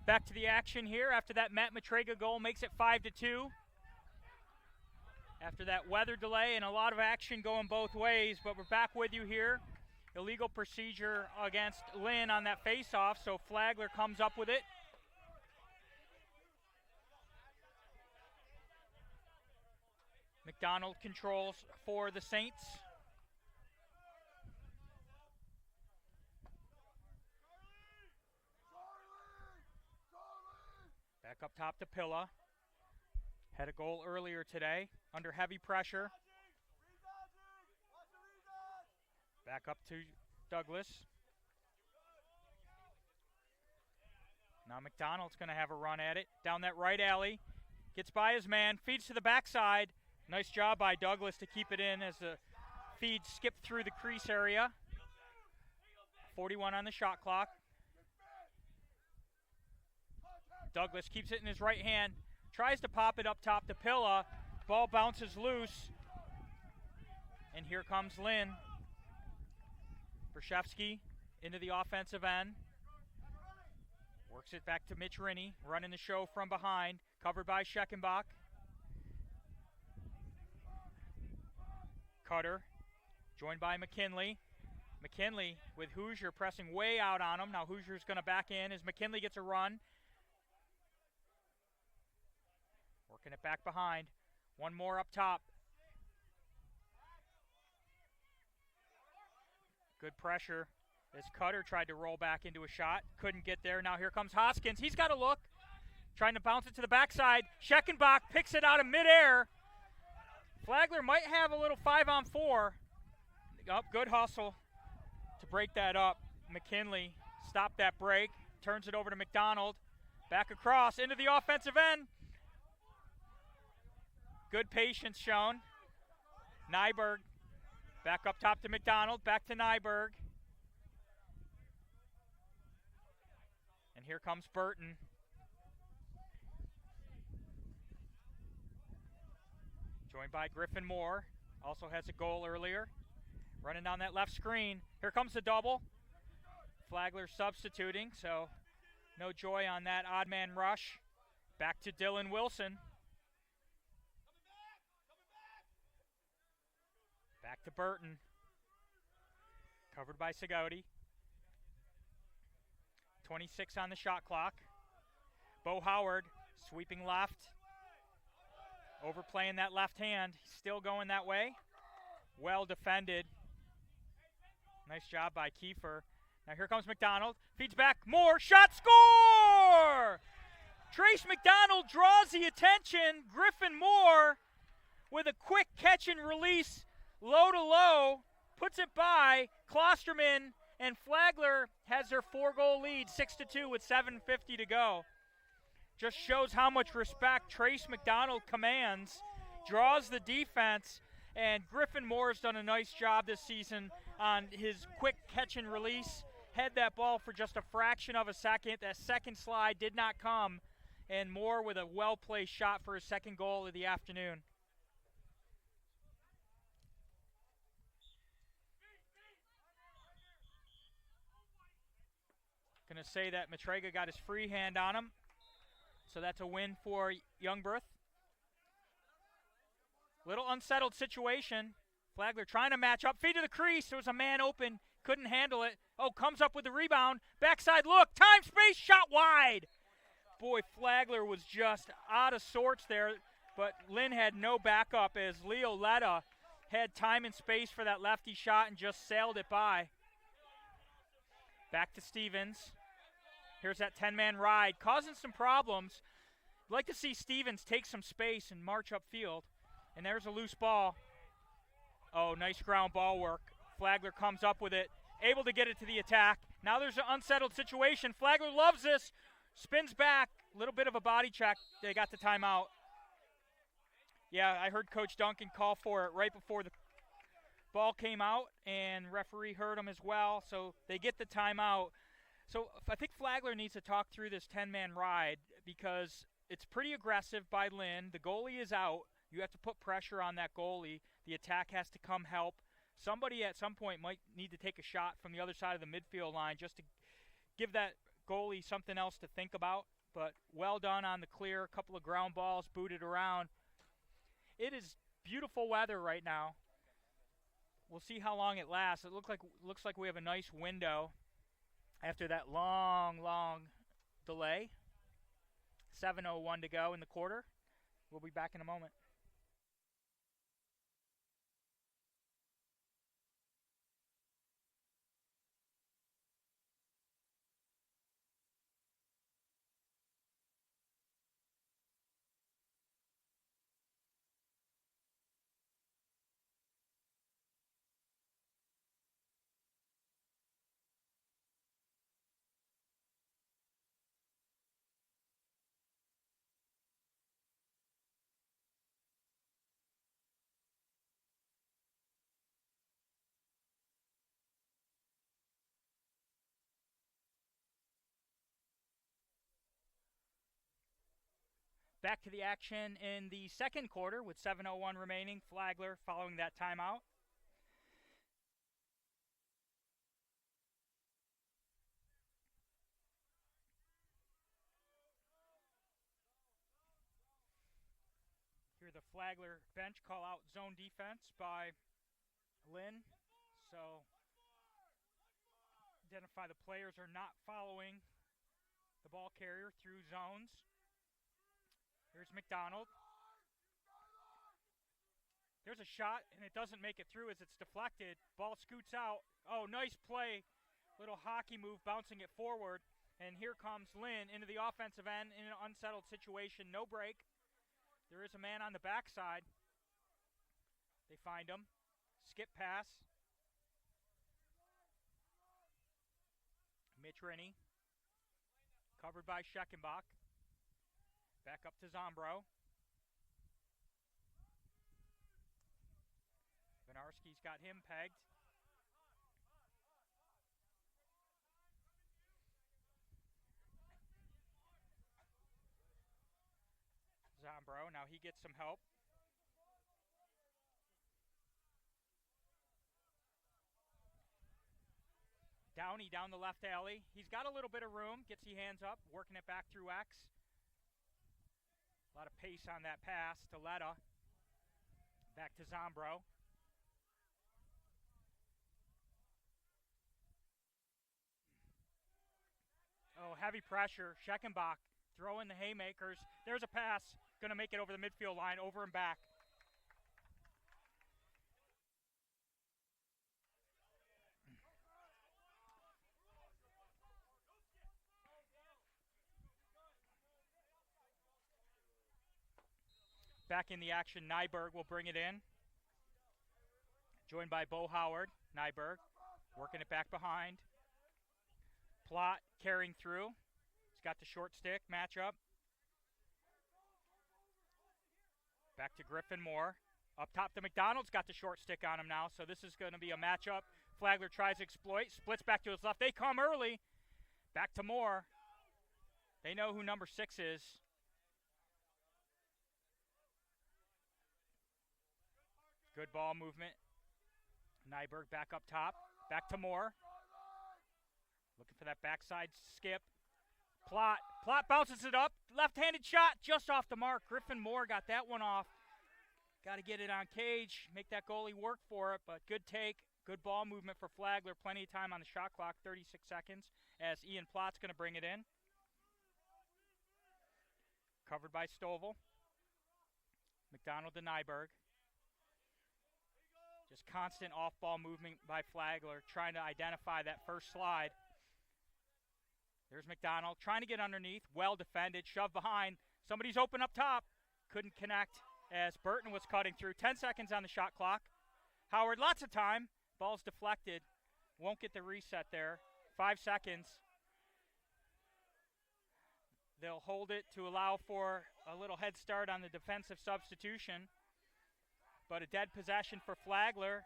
Back to the action here after that Matt Matrega goal makes it 5-2. After that weather delay and a lot of action going both ways, but we're back with you here. Illegal procedure against Lynn on that face-off, so Flagler comes up with it. McDonald controls for the Saints. Back up top to Pilla. Had a goal earlier today, under heavy pressure. Back up to Douglas. Now McDonald's going to have a run at it. Down that right alley. Gets by his man, feeds to the backside. Nice job by Douglas to keep it in as the feed skipped through the crease area. 41 on the shot clock. Douglas keeps it in his right hand. Tries to pop it up top to Pilla. Ball bounces loose. And here comes Lynn. Brzezinski into the offensive end. Works it back to Mitch Rinney. Running the show from behind. Covered by Scheckenbach. Cutter. Joined by McKinley. McKinley with Hoosier pressing way out on him. Now Hoosier's going to back in as McKinley gets a run. Working it back behind. One more up top. Good pressure as Cutter tried to roll back into a shot. Couldn't get there. Now here comes Hoskins. He's got a look. Trying to bounce it to the backside. Scheckenbach picks it out of midair. Flagler might have a little 5-on-4. Oh, good hustle to break that up. McKinley stopped that break. Turns it over to McDonald. Back across into the offensive end. Good patience shown. Nyberg back up top to McDonald. Back to Nyberg. And here comes Burton. Joined by Griffin Moore. Also has a goal earlier. Running down that left screen. Here comes the double. Flagler substituting, so no joy on that odd man rush. Back to Dylan Wilson. Back to Burton. Covered by Segauti. 26 on the shot clock. Bo Howard sweeping left. Overplaying that left hand. Still going that way. Well defended. Nice job by Kiefer. Now here comes McDonald. Feeds back. Moore. Shot. Score! Trace McDonald draws the attention. Griffin Moore with a quick catch and release. Low to low. Puts it by. Klosterman and Flagler has their 4-goal lead. 6-2 with 7:50 to go. Just shows how much respect Trace McDonald commands. Draws the defense. And Griffin Moore's done a nice job this season on his quick catch and release. Had that ball for just a fraction of a second. That second slide did not come. And Moore with a well-placed shot for his second goal of the afternoon. Going to say that Matrega got his free hand on him. So that's a win for Youngberth. Little unsettled situation. Flagler trying to match up. Feed to the crease. There was a man open. Couldn't handle it. Oh, comes up with the rebound. Backside look. Time, space, shot wide. Boy, Flagler was just out of sorts there. But Lynn had no backup as Leo Letta had time and space for that lefty shot and just sailed it by. Back to Stevens. Here's that 10-man ride. Causing some problems. I'd like to see Stevens take some space and march upfield. And there's a loose ball. Oh, nice ground ball work. Flagler comes up with it. Able to get it to the attack. Now there's an unsettled situation. Flagler loves this. Spins back. A little bit of a body check. They got the timeout. Yeah, I heard Coach Duncan call for it right before the ball came out. And referee heard him as well. So they get the timeout. So I think Flagler needs to talk through this 10-man ride because it's pretty aggressive by Lynn. The goalie is out. You have to put pressure on that goalie. The attack has to come help. Somebody at some point might need to take a shot from the other side of the midfield line just to give that goalie something else to think about. but well done on the clear. A couple of ground balls booted around. It is beautiful weather right now. We'll see how long it lasts. It looks like we have a nice window after that long delay. 7:01 to go in the quarter. We'll be back in a moment. Back to the action in the second quarter with 7:01 remaining. Flagler following that timeout. Here the Flagler bench call out zone defense by Lynn. So identify the players are not following the ball carrier through zones. Here's McDonald. There's a shot, and it doesn't make it through as it's deflected. Ball scoots out. Oh, nice play. Little hockey move, bouncing it forward. And here comes Lynn into the offensive end in an unsettled situation. No break. There is a man on the backside. They find him. Skip pass. Mitch Rennie. Covered by Scheckenbach. Back up to Zombro. Venarski's got him pegged. Zombro, now he gets some help. Downey down the left alley. He's got a little bit of room. Gets his hands up, working it back through X. A lot of pace on that pass to Letta. Back to Zombro. Oh, heavy pressure. Scheckenbach throwing the haymakers. There's a pass. Going to make it over the midfield line, over and back. Back in the action, Nyberg will bring it in. Joined by Bo Howard. Nyberg working it back behind. Plot carrying through. He's got the short stick matchup. Back to Griffin Moore. Up top to McDonald's, got the short stick on him now, so this is going to be a matchup. Flagler tries to exploit, splits back to his left. They come early. Back to Moore. They know who number 6 is. Good ball movement. Nyberg back up top. Back to Moore. Looking for that backside skip. Plot bounces it up. Left-handed shot just off the mark. Griffin Moore got that one off. Got to get it on cage. Make that goalie work for it, but good take. Good ball movement for Flagler. Plenty of time on the shot clock. 36 seconds as Ian Plot's going to bring it in. Covered by Stovall. McDonald to Nyberg. Just constant off-ball movement by Flagler, trying to identify that first slide. There's McDonald trying to get underneath. Well defended. Shoved behind. Somebody's open up top. Couldn't connect as Burton was cutting through. 10 seconds on the shot clock. Howard, lots of time. Ball's deflected. Won't get the reset there. 5 seconds. They'll hold it to allow for a little head start on the defensive substitution. But a dead possession for Flagler.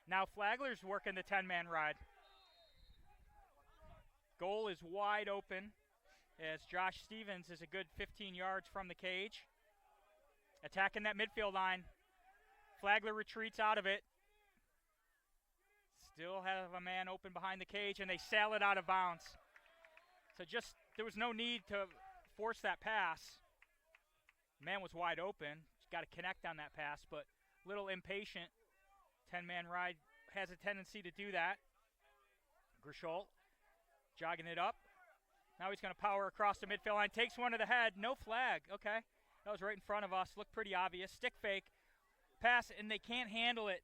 Now Flagler's working the 10-man ride. Goal is wide open as Josh Stevens is a good 15 yards from the cage. Attacking that midfield line. Flagler retreats out of it. Still have a man open behind the cage, and they sail it out of bounds. So just there was no need to force that pass. Man was wide open. Just got to connect on that pass, but a little impatient. 10-man ride has a tendency to do that. Grisholt jogging it up. Now he's going to power across the midfield line. Takes one to the head. No flag. Okay. That was right in front of us. Looked pretty obvious. Stick fake. Pass, and they can't handle it.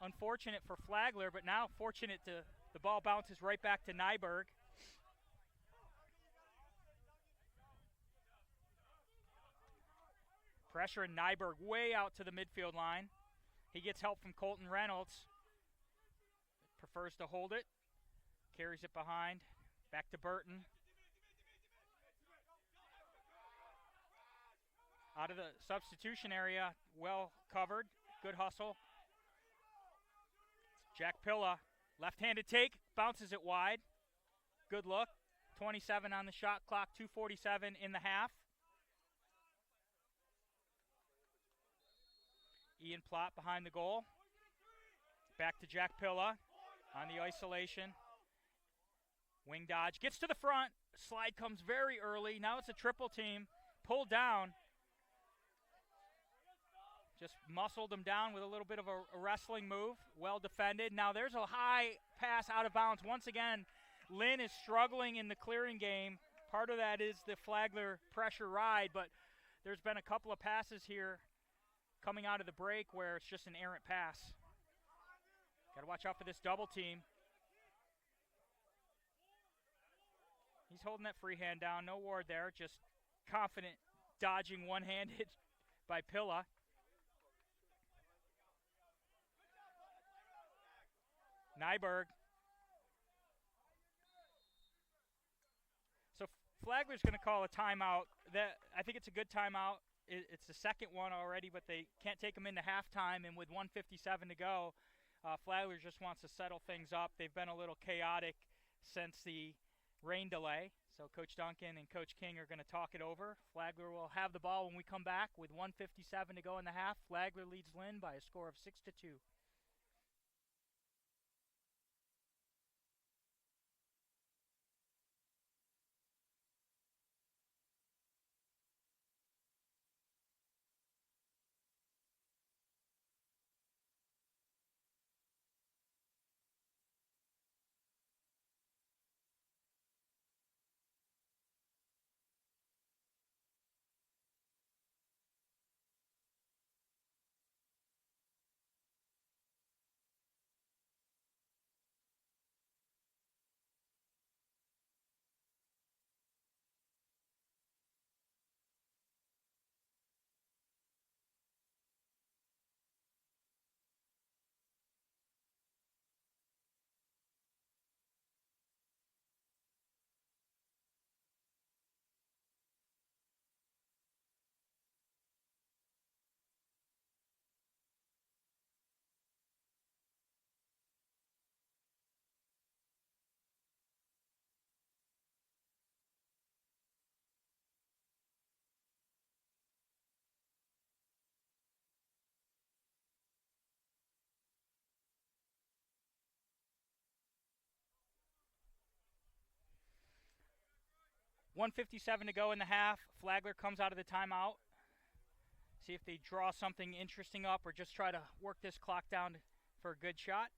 Unfortunate for Flagler, but now fortunate to the ball bounces right back to Nyberg. Pressure and Nyberg way out to the midfield line. He gets help from Colton Reynolds. Prefers to hold it. Carries it behind. Back to Burton. Out of the substitution area, well covered. Good hustle. Jack Pilla, left-handed take, bounces it wide. Good look. 27 on the shot clock, 2:47 in the half. Ian Plott behind the goal. Back to Jack Pilla on the isolation. Wing dodge, gets to the front. Slide comes very early. Now it's a triple team. Pulled down. Just muscled him down with a little bit of a wrestling move. Well defended. Now there's a high pass out of bounds. Once again, Lynn is struggling in the clearing game. Part of that is the Flagler pressure ride, but there's been a couple of passes here coming out of the break where it's just an errant pass. Got to watch out for this double team. He's holding that free hand down. No ward there. Just confident dodging one-handed by Pilla. Nyberg. So Flagler's going to call a timeout. I think it's a good timeout. It's the second one already, but they can't take them into halftime. And with 1:57 to go, Flagler just wants to settle things up. They've been a little chaotic since the rain delay. So Coach Duncan and Coach King are going to talk it over. Flagler will have the ball when we come back with 1:57 to go in the half. Flagler leads Lynn by a score of 6-2. $1:57 to go in the half. Flagler comes out of the timeout. See if they draw something interesting up or just try to work this clock down for a good shot.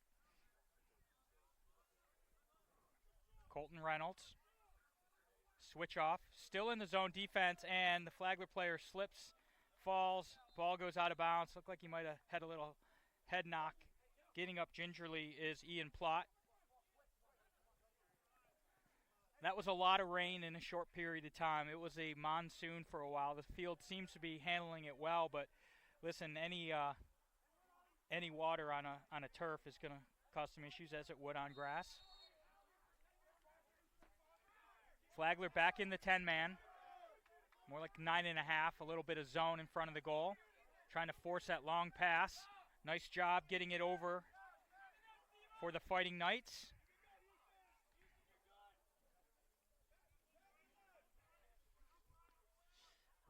Colton Reynolds. Switch off. Still in the zone defense, and the Flagler player slips, falls. Ball goes out of bounds. Looked like he might have had a little head knock. Getting up gingerly is Ian Plott. That was a lot of rain in a short period of time. It was a monsoon for a while. The field seems to be handling it well, but listen, any water on a turf is going to cause some issues, as it would on grass. Flagler back in the 10-man. More like 9.5, a little bit of zone in front of the goal. Trying to force that long pass. Nice job getting it over for the Fighting Knights.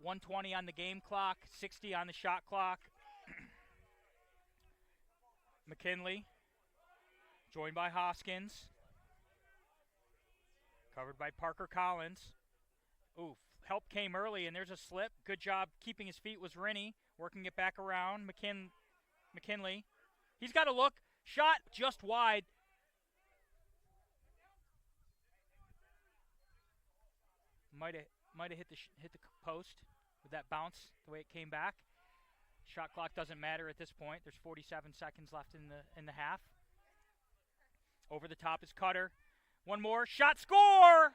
.120 on the game clock, 60 on the shot clock. McKinley, joined by Hoskins. Covered by Parker Collins. Ooh, help came early, and there's a slip. Good job keeping his feet was Rennie. Working it back around. McKinley. He's got a look. Shot just wide. Might have hit the post with that bounce, the way it came back. Shot clock doesn't matter at this point. There's 47 seconds left in the half. Over the top is Cutter. One more. Shot, score!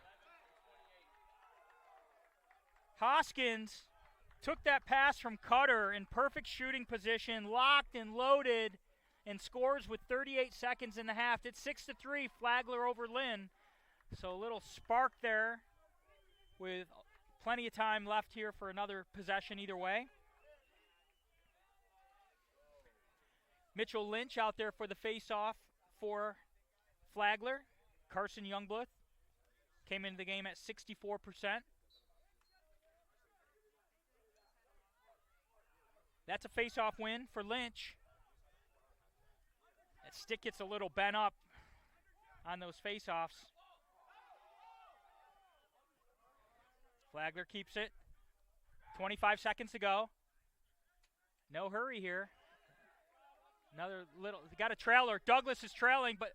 Hoskins took that pass from Cutter in perfect shooting position, locked and loaded, and scores with 38 seconds in the half. It's 6-3, Flagler over Lynn. So a little spark there with plenty of time left here for another possession either way. Mitchell Lynch out there for the face-off for Flagler. Carson Youngblood came into the game at 64%. That's a face-off win for Lynch. That stick gets a little bent up on those face-offs. Flagler keeps it. 25 seconds to go. No hurry here. Another little, got a trailer. Douglas is trailing, but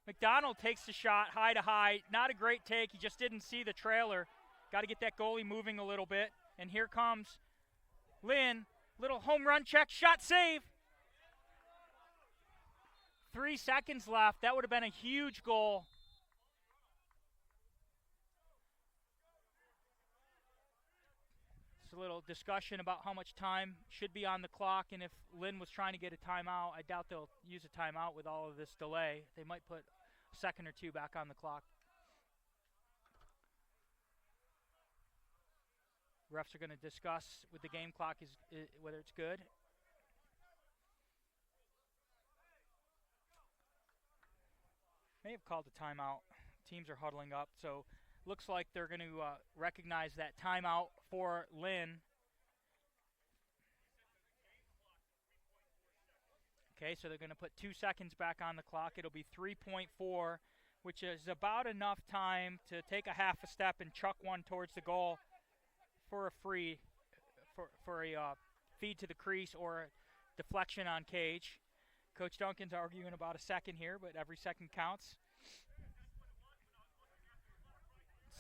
McDonald takes the shot high to high. Not a great take. He just didn't see the trailer. Got to get that goalie moving a little bit. And here comes Lynn. Little home run check, shot, save. 3 seconds left. That would have been a huge goal. It's a little discussion about how much time should be on the clock, and if Lynn was trying to get a timeout, I doubt they'll use a timeout with all of this delay. They might put a second or two back on the clock. Refs are going to discuss with the game clock is whether it's good. May have called a timeout. Teams are huddling up, so looks like they're going to recognize that timeout for Lynn. Okay, so they're going to put 2 seconds back on the clock. It'll be 3.4, which is about enough time to take a half a step and chuck one towards the goal for a free, for a feed to the crease or a deflection on cage. Coach Duncan's arguing about a second here, but every second counts.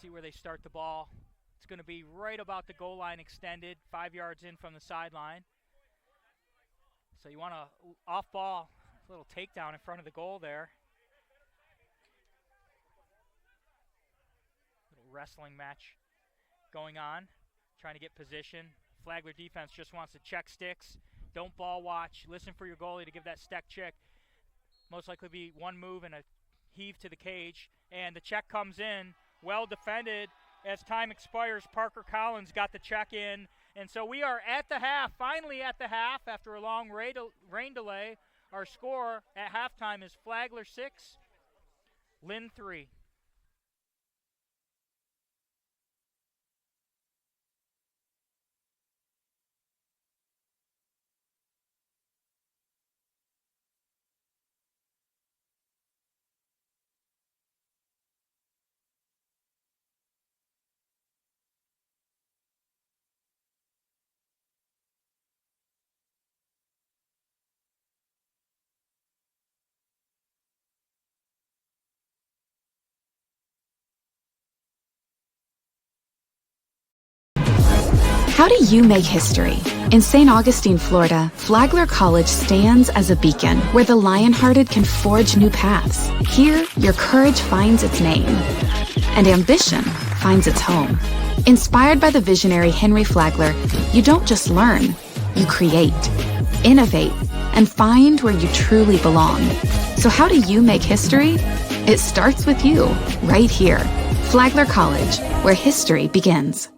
See where they start the ball. It's going to be right about the goal line extended, 5 yards in from the sideline. So you want a off ball, little takedown in front of the goal there. Little wrestling match going on, trying to get position. Flagler defense just wants to check sticks. Don't ball watch. Listen for your goalie to give that stick check. Most likely be one move and a heave to the cage. And the check comes in. Well defended. As time expires, Parker Collins got the check in. And so we are at the half, finally at the half after a long rain delay. Our score at halftime is Flagler 6, Lynn 3. How do you make history? In St. Augustine, Florida, Flagler College stands as a beacon where the lion-hearted can forge new paths. Here, your courage finds its name, and ambition finds its home. Inspired by the visionary Henry Flagler, you don't just learn, you create, innovate, and find where you truly belong. So how do you make history? It starts with you, right here. Flagler College, where history begins.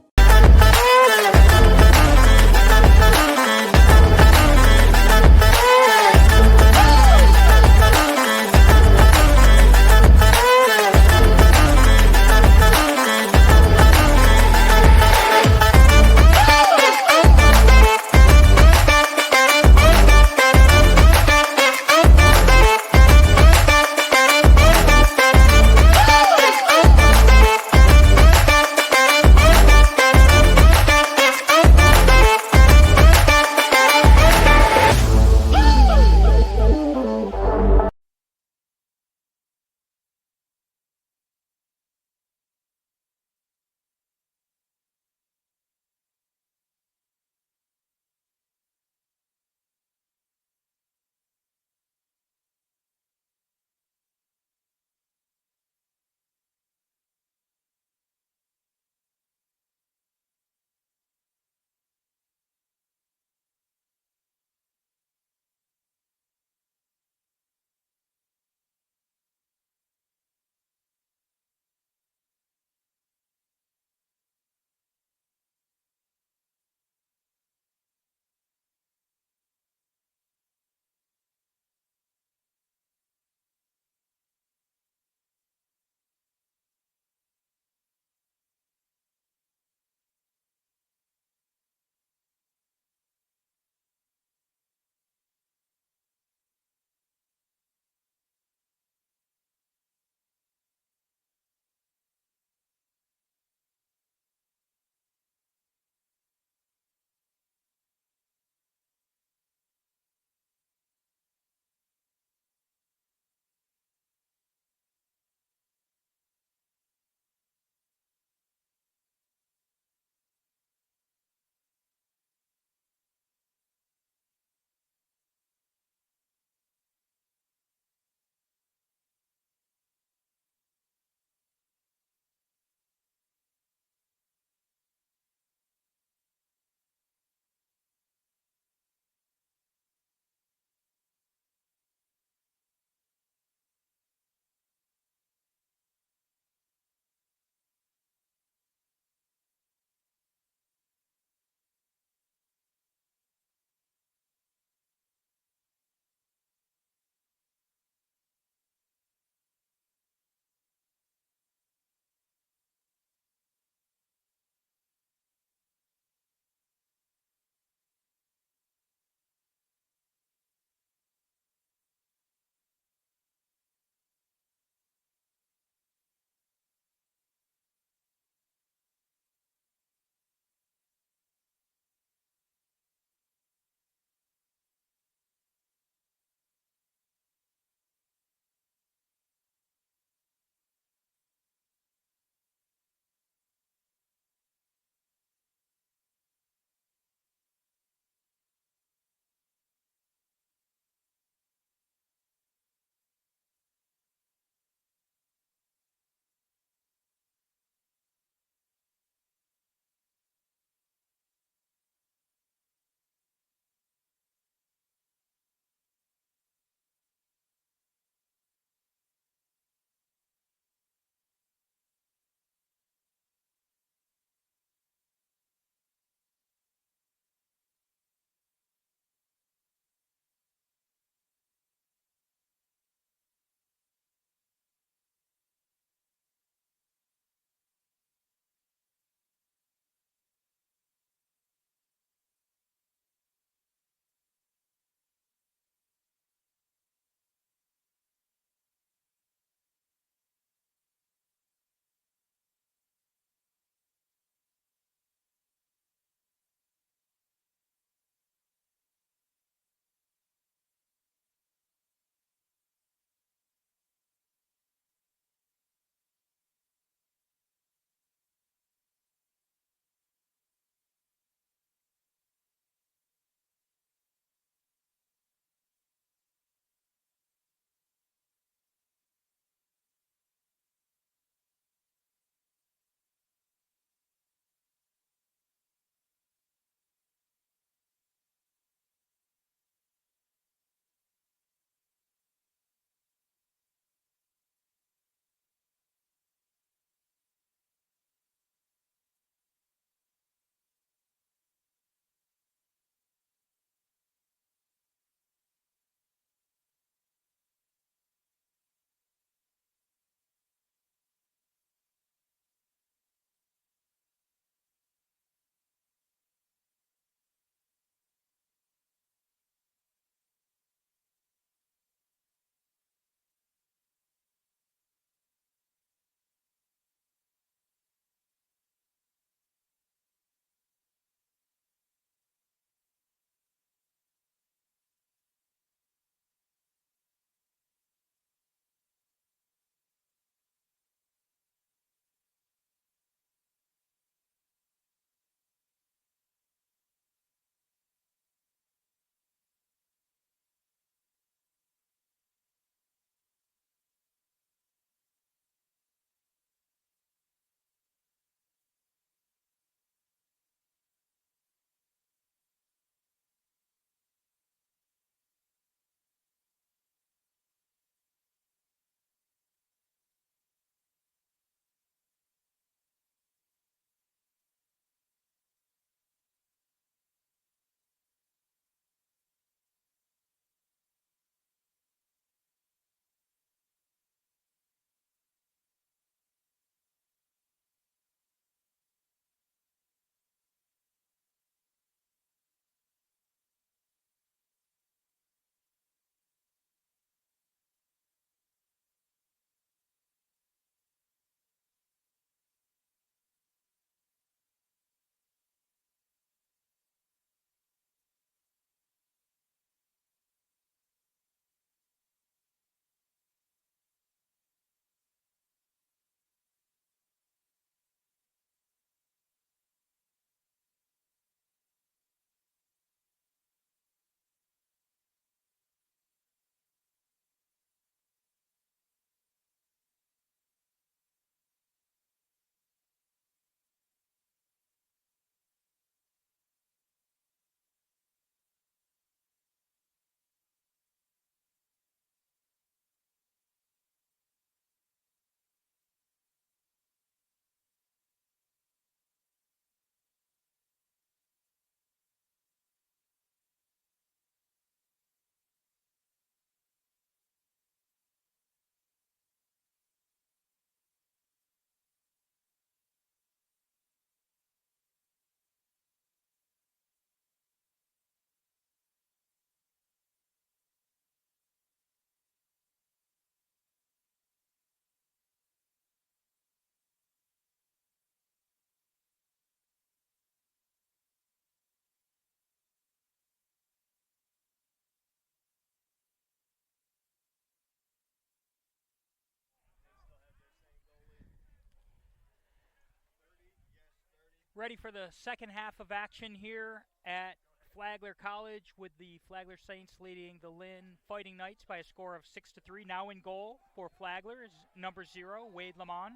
ready for the second half of action here at Flagler College, with the Flagler Saints leading the Lynn Fighting Knights by a score of 6-3. Now in goal for Flagler is number 0, Wade Lamont,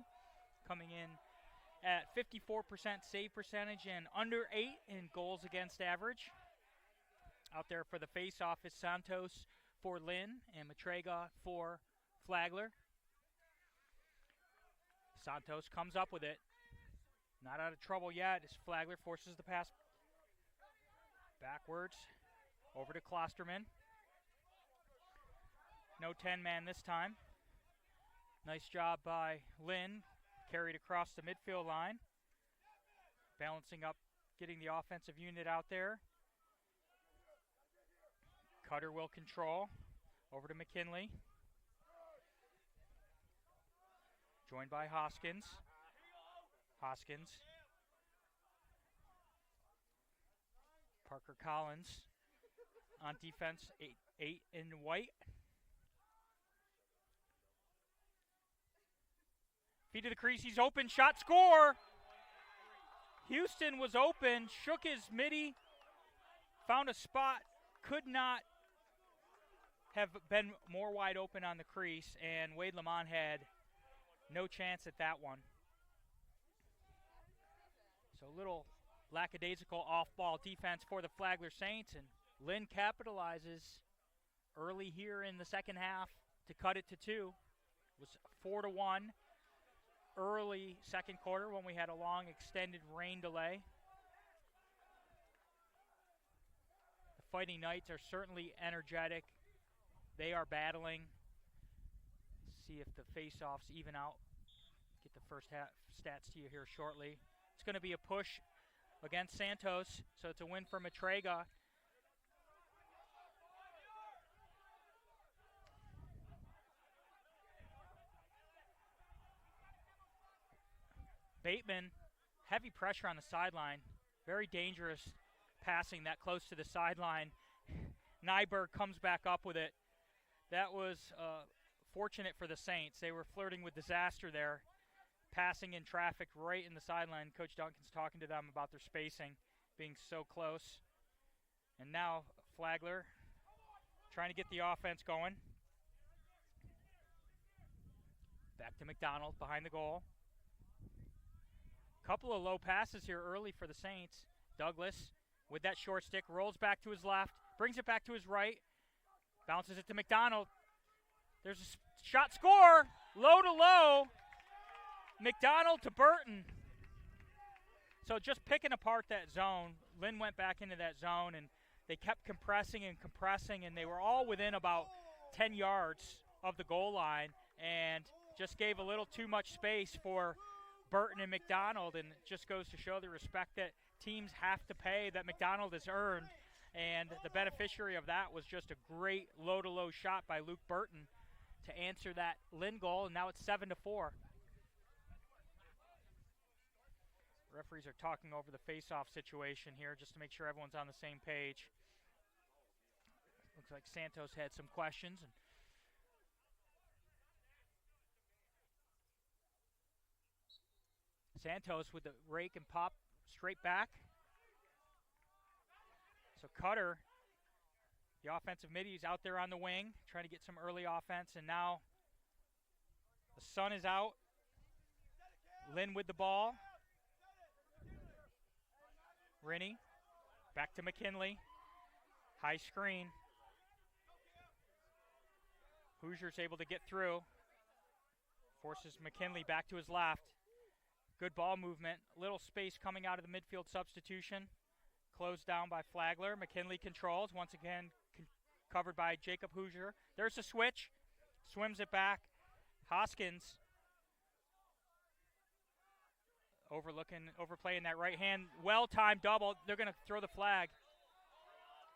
coming in at 54% save percentage and under 8 in goals against average. Out there for the face-off is Santos for Lynn and Matrega for Flagler. Santos comes up with it. Not out of trouble yet as Flagler forces the pass backwards over to Klosterman. No 10-man this time. Nice job by Lynn. Carried across the midfield line. Balancing up, getting the offensive unit out there. Cutter will control. Over to McKinley. Joined by Hoskins. Parker Collins on defense, 8 in white. Feed to the crease, he's open, shot, score! Houston was open, shook his midi, found a spot, could not have been more wide open on the crease, and Wade Lamont had no chance at that one. So a little lackadaisical off-ball defense for the Flagler Saints, and Lynn capitalizes early here in the second half to cut it to 2. It was 4-1 early second quarter when we had a long extended rain delay. The Fighting Knights are certainly energetic. They are battling. See if the face-offs even out. Get the first half stats to you here shortly. It's going to be a push against Santos, so it's a win for Matrega. Bateman, heavy pressure on the sideline. Very dangerous passing that close to the sideline. Nyberg comes back up with it. That was fortunate for the Saints. They were flirting with disaster there. Passing in traffic right in the sideline. Coach Duncan's talking to them about their spacing being so close. And now Flagler trying to get the offense going. Back to McDonald behind the goal. Couple of low passes here early for the Saints. Douglas with that short stick rolls back to his left, brings it back to his right, bounces it to McDonald. There's a shot, score, low to low. McDonald to Burton. So just picking apart that zone. Lynn went back into that zone, and they kept compressing, and they were all within about 10 yards of the goal line, and just gave a little too much space for Burton and McDonald, and it just goes to show the respect that teams have to pay that McDonald has earned, and the beneficiary of that was just a great low-to-low shot by Luke Burton to answer that Lynn goal, and now it's 7-4. Referees are talking over the face-off situation here just to make sure everyone's on the same page. Looks like Santos had some questions. Santos with the rake and pop straight back. So Cutter, the offensive midi, is out there on the wing, trying to get some early offense, and now the sun is out. Lynn with the ball. Rennie, back to McKinley. High screen. Hoosiers able to get through. Forces McKinley back to his left. Good ball movement. Little space coming out of the midfield substitution. Closed down by Flagler. McKinley controls. Once again covered by Jacob Hoosier. There's a switch. Swims it back. Hoskins overplaying that right hand. Well-timed double. They're going to throw the flag.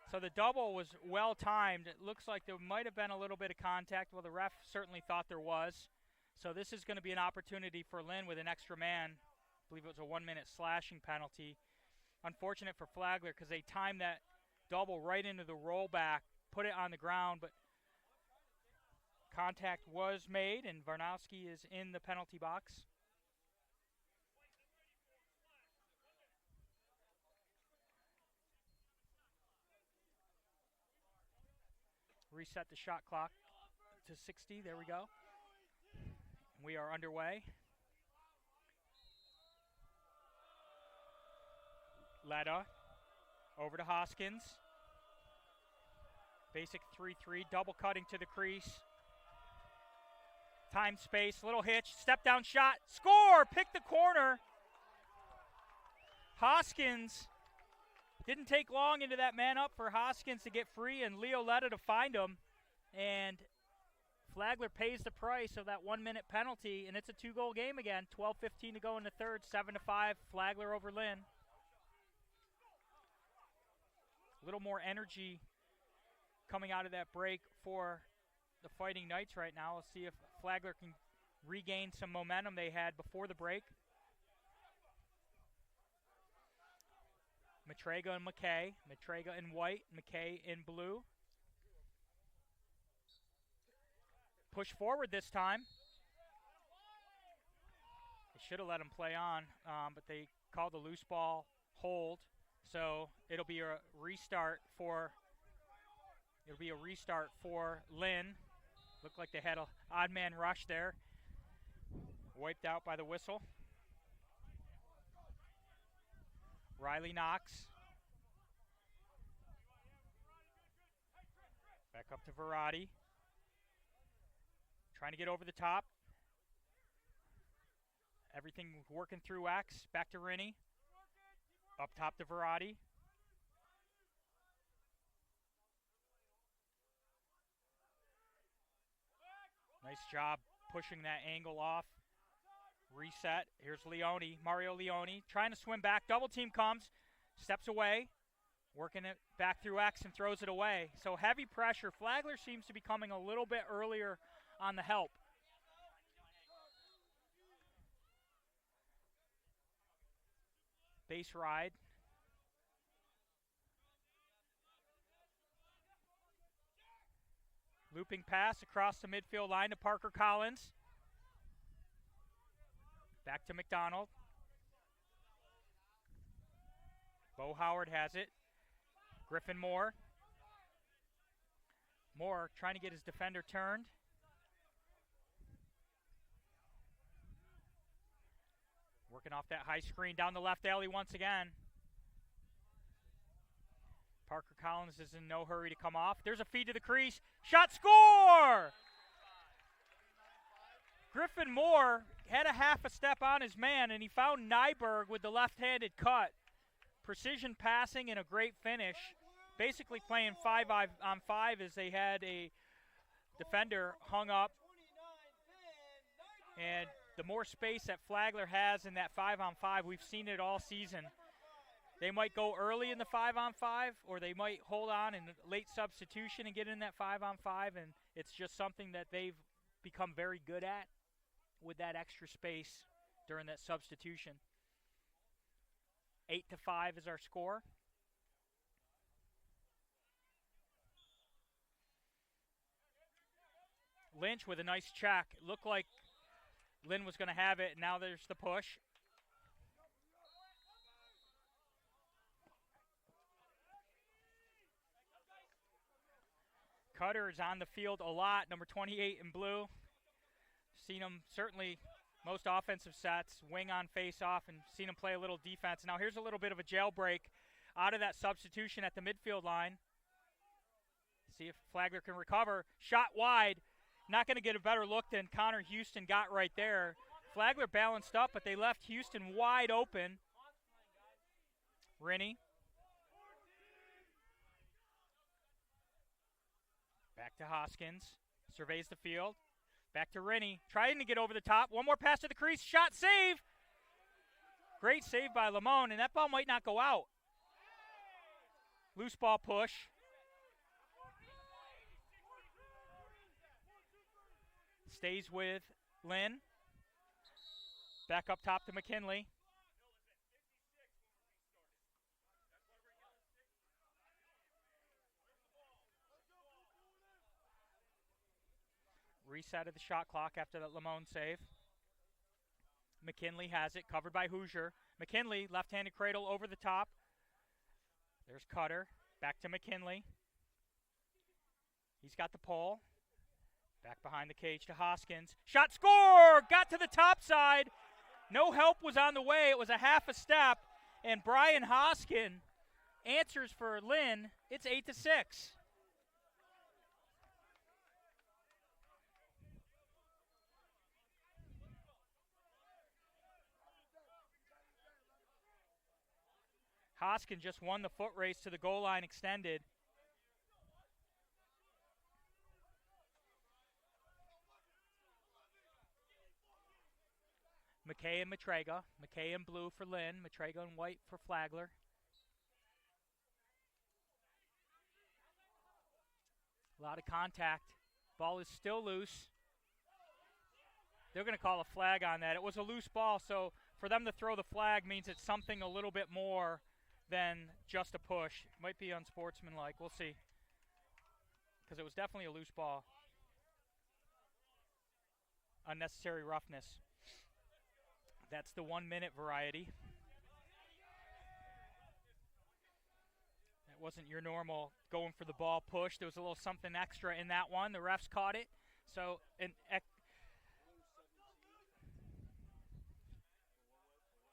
So the double was well-timed. It looks like there might have been a little bit of contact. Well, the ref certainly thought there was. So this is going to be an opportunity for Lynn with an extra man. I believe it was a 1-minute slashing penalty. Unfortunate for Flagler because they timed that double right into the rollback, put it on the ground, but contact was made, and Varnowski is in the penalty box. reset the shot clock to 60. There we go. We are underway. Letta over to Hoskins. Basic 3-3, double cutting to the crease. Time, space, little hitch, step down shot, score, pick the corner. Hoskins, didn't take long into that man up for Hoskins to get free and Leo Letta to find him. And Flagler pays the price of that 1 minute penalty, and it's a 2-goal game again. 12:15 to go in the third, 7-5, Flagler over Lynn. A little more energy coming out of that break for the Fighting Knights right now. Let's see if Flagler can regain some momentum they had before the break. Matrega and McKay. Matrega in white, McKay in blue. Push forward this time. They should have let him play on, but they called the loose ball hold. So it'll be a restart for Lynn. Looked like they had an odd man rush there. Wiped out by the whistle. Riley Knox. Back up to Verratti. Trying to get over the top. Everything working through X. Back to Rennie. Up top to Verratti. Nice job pushing that angle off. Reset. Here's Leone. Mario Leone trying to swim back. Double team comes. Steps away. Working it back through X and throws it away. So heavy pressure. Flagler seems to be coming a little bit earlier on the help. Base ride. Looping pass across the midfield line to Parker Collins. Back to McDonald. Bo Howard has it. Griffin Moore. Moore trying to get his defender turned. Working off that high screen down the left alley once again. Parker Collins is in no hurry to come off. There's a feed to the crease. Shot, score! Griffin Moore had a half a step on his man, and he found Nyberg with the left-handed cut. Precision passing and a great finish. Basically playing 5-on-5 as they had a defender hung up. And the more space that Flagler has in that 5-on-5, we've seen it all season. They might go early in the 5-on-5, or they might hold on in late substitution and get in that 5-on-5, and it's just something that they've become very good at with that extra space during that substitution. 8-5 is our score. Lynch with a nice check. It looked like Lynn was going to have it, and now there's the push. Cutter is on the field a lot, number 28 in blue. Seen him certainly most offensive sets, wing on face-off, and seen him play a little defense. Now here's a little bit of a jailbreak out of that substitution at the midfield line. See if Flagler can recover. Shot wide. Not going to get a better look than Connor Houston got right there. Flagler balanced up, but they left Houston wide open. Rennie. Back to Hoskins. Surveys the field. Back to Rennie. Trying to get over the top. One more pass to the crease. Shot, save. Great save by Lamone, and that ball might not go out. Loose ball push. Stays with Lynn. Back up top to McKinley. Reset of the shot clock after that Lamone save. McKinley has it, covered by Hoosier. McKinley, left-handed cradle over the top. There's Cutter. Back to McKinley. He's got the pole. Back behind the cage to Hoskins. Shot, score! Got to the top side. No help was on the way. It was a half a step. And Brian Hoskin answers for Lynn. It's 8-6. Hoskin just won the foot race to the goal line extended. McKay and Matrega. McKay in blue for Lynn. Matrega in white for Flagler. A lot of contact. Ball is still loose. They're going to call a flag on that. It was a loose ball, so for them to throw the flag means it's something a little bit more than just a push. Might be unsportsmanlike. We'll see. Because it was definitely a loose ball. Unnecessary roughness. That's the 1 minute variety. That wasn't your normal going for the ball push. There was a little something extra in that one. The refs caught it. So an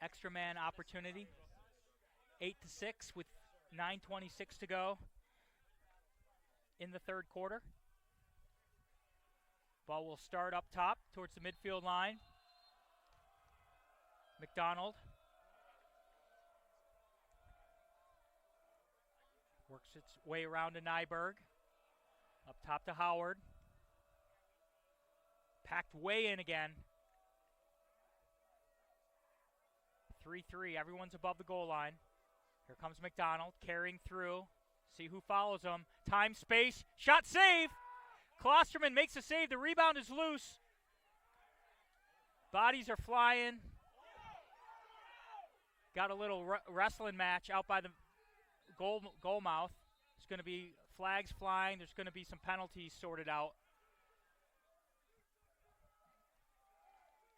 extra man opportunity. 8-6 with 9:26 to go in the third quarter. Ball will start up top towards the midfield line. McDonald works its way around to Nyberg. Up top to Howard. Packed way in again. 3-3. Everyone's above the goal line. Here comes McDonald carrying through. See who follows him. Time, space, shot, save. Klosterman makes a save. The rebound is loose. Bodies are flying. Got a little wrestling match out by the goal mouth. There's going to be flags flying. There's going to be some penalties sorted out.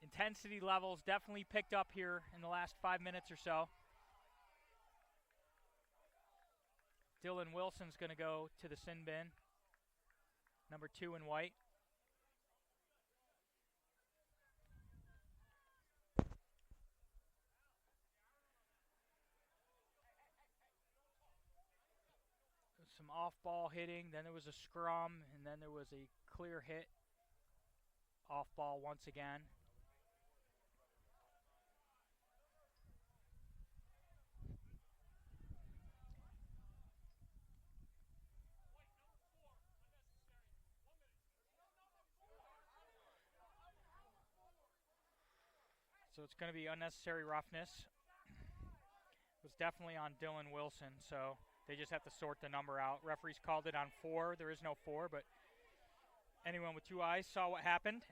Intensity levels definitely picked up here in the last 5 minutes or so. Dylan Wilson's going to go to the sin bin. Number 2 in white. Some off-ball hitting, then there was a scrum, and then there was a clear hit. Off-ball once again. So it's going to be unnecessary roughness. It was definitely on Dylan Wilson, so they just have to sort the number out. Referees called it on 4. There is no 4, but anyone with 2 eyes saw what happened.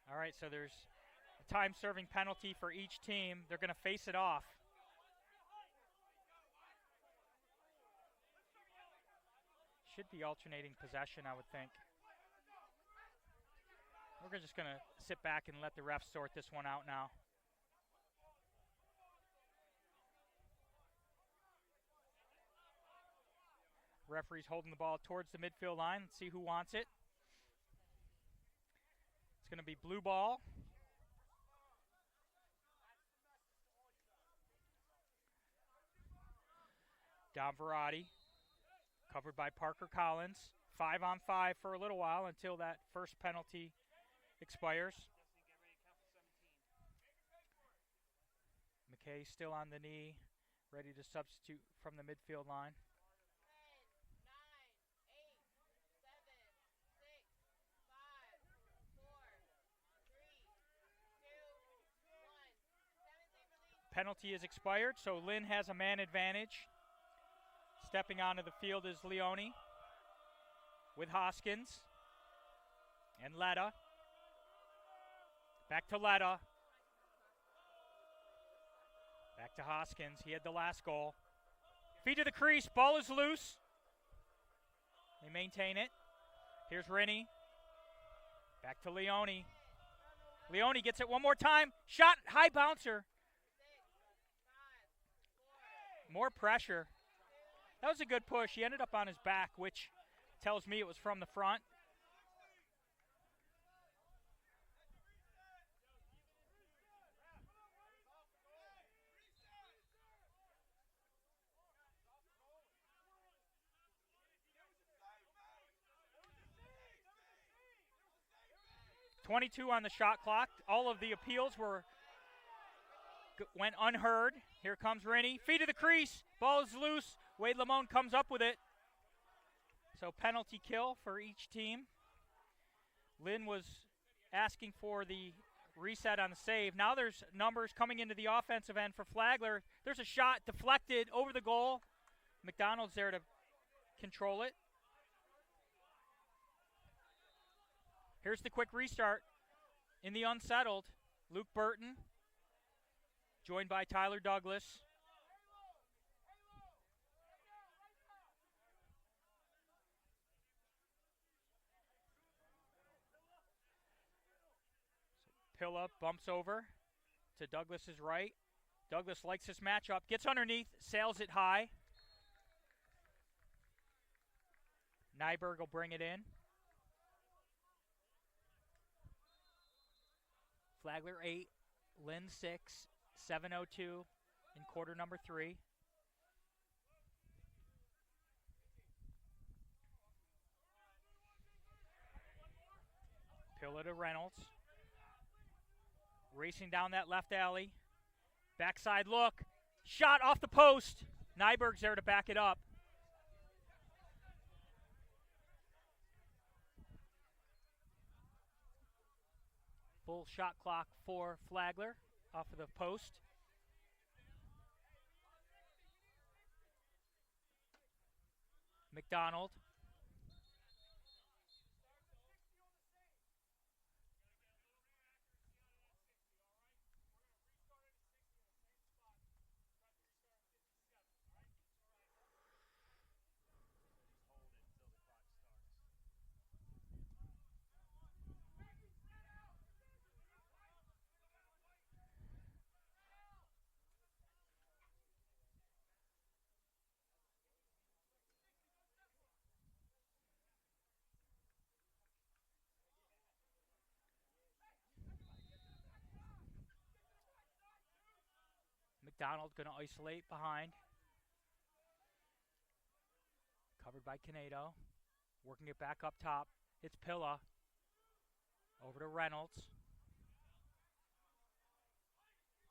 All right, so there's a time-serving penalty for each team. They're going to face it off. Should be alternating possession, I would think. We're just going to sit back and let the refs sort this one out now. Referee's holding the ball towards the midfield line. Let's see who wants it. It's going to be blue ball. Dom Verratti. Covered by Parker Collins. 5-on-5 for a little while until that first penalty expires. McKay still on the knee, ready to substitute from the midfield line. 10, 9, 8, 7, 6, 5, 4, 3, 2, 1. Penalty is expired, so Lynn has a man advantage. Stepping onto the field is Leone with Hoskins and Letta. Back to Letta. Back to Hoskins. He had the last goal. Feed to the crease. Ball is loose. They maintain it. Here's Rennie. Back to Leone. Leone gets it one more time. Shot, high bouncer. More pressure. That was a good push. He ended up on his back, which tells me it was from the front. .22 on the shot clock. All of the appeals went unheard. Here comes Rennie. Feet of the crease. Ball is loose. Wade Lamone comes up with it. So penalty kill for each team. Lynn was asking for the reset on the save. Now there's numbers coming into the offensive end for Flagler. There's a shot deflected over the goal. McDonald's there to control it. Here's the quick restart. In the unsettled, Luke Burton, joined by Tyler Douglas. Pilla bumps over to Douglas's right. Douglas likes this matchup, gets underneath, sails it high. Nyberg will bring it in. Flagler 8, Lynn 6, 7:02 in quarter number 3. Pilla to Reynolds. Racing down that left alley. Backside look. Shot off the post. Nyberg's there to back it up. Full shot clock for Flagler off of the post. McDonald. McDonald going to isolate behind. Covered by Canedo. Working it back up top. It's Pilla. Over to Reynolds.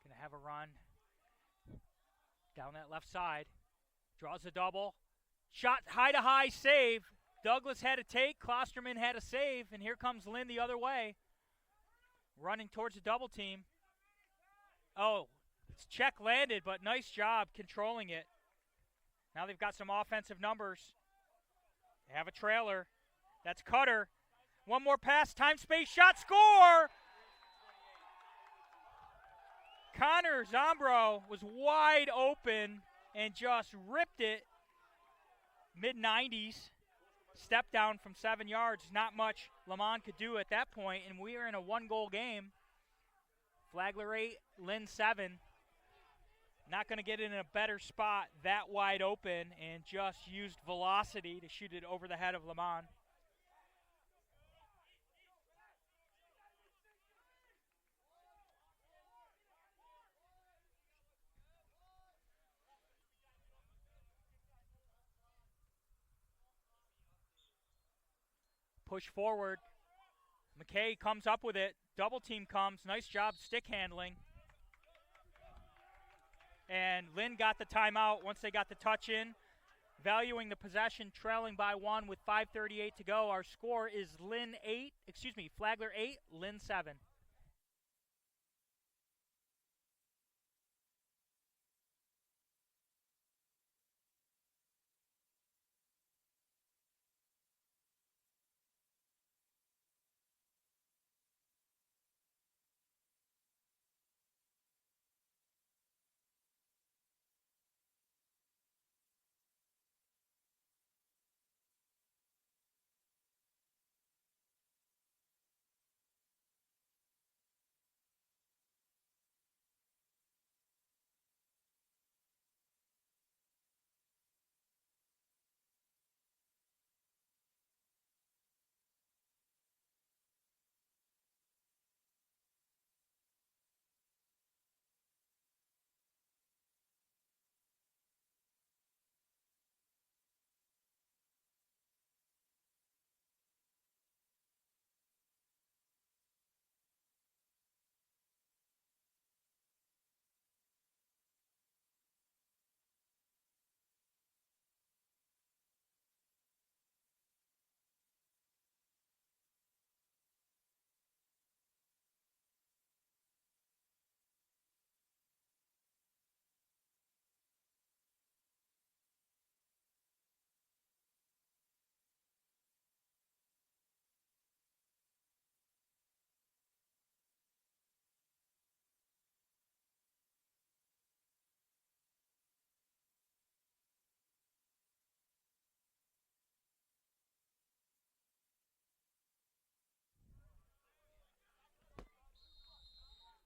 Going to have a run down that left side. Draws a double. Shot high to high, save. Douglas had a take. Klosterman had a save. And here comes Lynn the other way. Running towards the double team. Oh, it's check landed, but nice job controlling it. Now they've got some offensive numbers. They have a trailer. That's Cutter. One more pass, time, space, shot, score! Connor Zombro was wide open and just ripped it. Mid-90s. Step down from 7 yards. Not much Lamont could do at that point, and we are in a one-goal game. Flagler 8, Lynn 7. Not going to get in a better spot that wide open and just used velocity to shoot it over the head of Lamont. Push forward. McKay comes up with it. Double team comes. Nice job stick handling. And Lynn got the timeout once they got the touch in. Valuing the possession, trailing by 1 with 5:38 to go. Our score is Flagler 8, Lynn 7.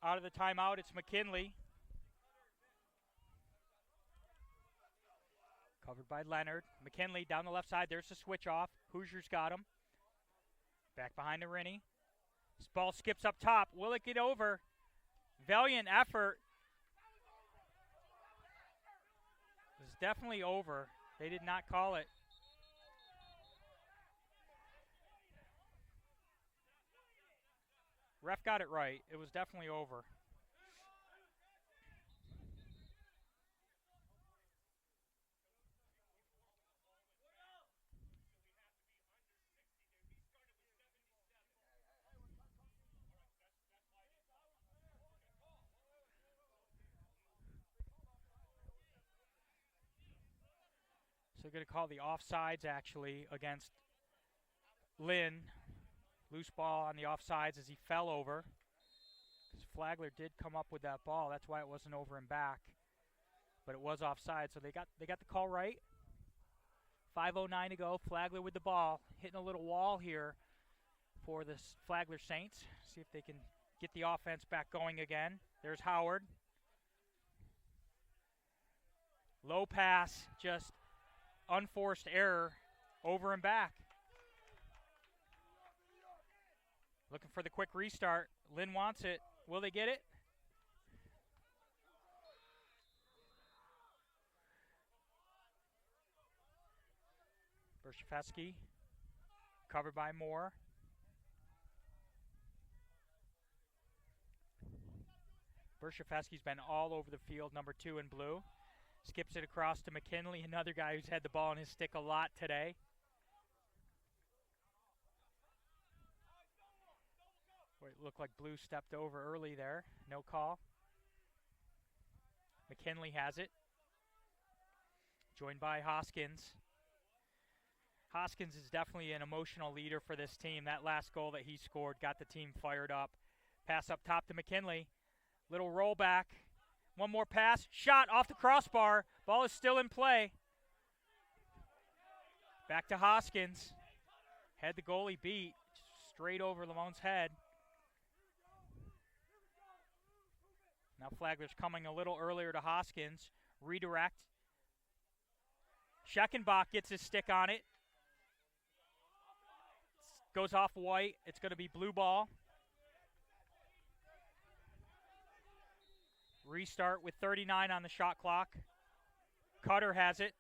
Out of the timeout, it's McKinley. Covered by Leonard. McKinley down the left side. There's the switch off. Hoosiers got him. Back behind to Rennie. This ball skips up top. Will it get over? Valiant effort. It's definitely over. They did not call it. Ref got it right. It was definitely over. So they're going to call the offsides actually against Lynn. Loose ball on the offsides as he fell over. Because Flagler did come up with that ball. That's why it wasn't over and back. But it was offside, so they got the call right. 5:09 to go. Flagler with the ball. Hitting a little wall here for the Flagler Saints. See if they can get the offense back going again. There's Howard. Low pass, just unforced error, over and back. Looking for the quick restart. Lynn wants it. Will they get it? Bershafesky, covered by Moore. Bershafesky's been all over the field, number 2 in blue. Skips it across to McKinley, another guy who's had the ball in his stick a lot today. It looked like Blue stepped over early there. No call. McKinley has it. Joined by Hoskins. Hoskins is definitely an emotional leader for this team. That last goal that he scored got the team fired up. Pass up top to McKinley. Little rollback. One more pass. Shot off the crossbar. Ball is still in play. Back to Hoskins. Had the goalie beat. Straight over Lamone's head. Now Flagler's coming a little earlier to Hoskins. Redirect. Scheckenbach gets his stick on it. Goes off white. It's going to be blue ball. Restart with 39 on the shot clock. Cutter has it.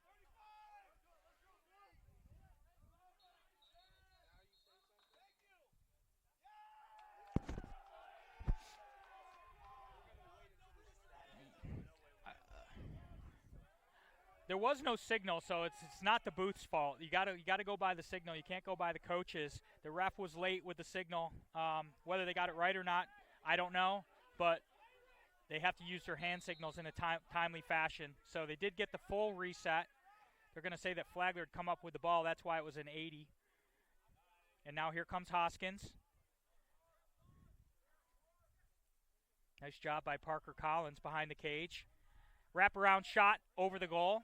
There was no signal, so it's not the booth's fault. You gotta go by the signal. You can't go by the coaches. The ref was late with the signal. Whether they got it right or not, I don't know. But they have to use their hand signals in a timely fashion. So they did get the full reset. They're going to say that Flagler had come up with the ball. That's why it was an 80. And now here comes Hoskins. Nice job by Parker Collins behind the cage. Wraparound shot over the goal.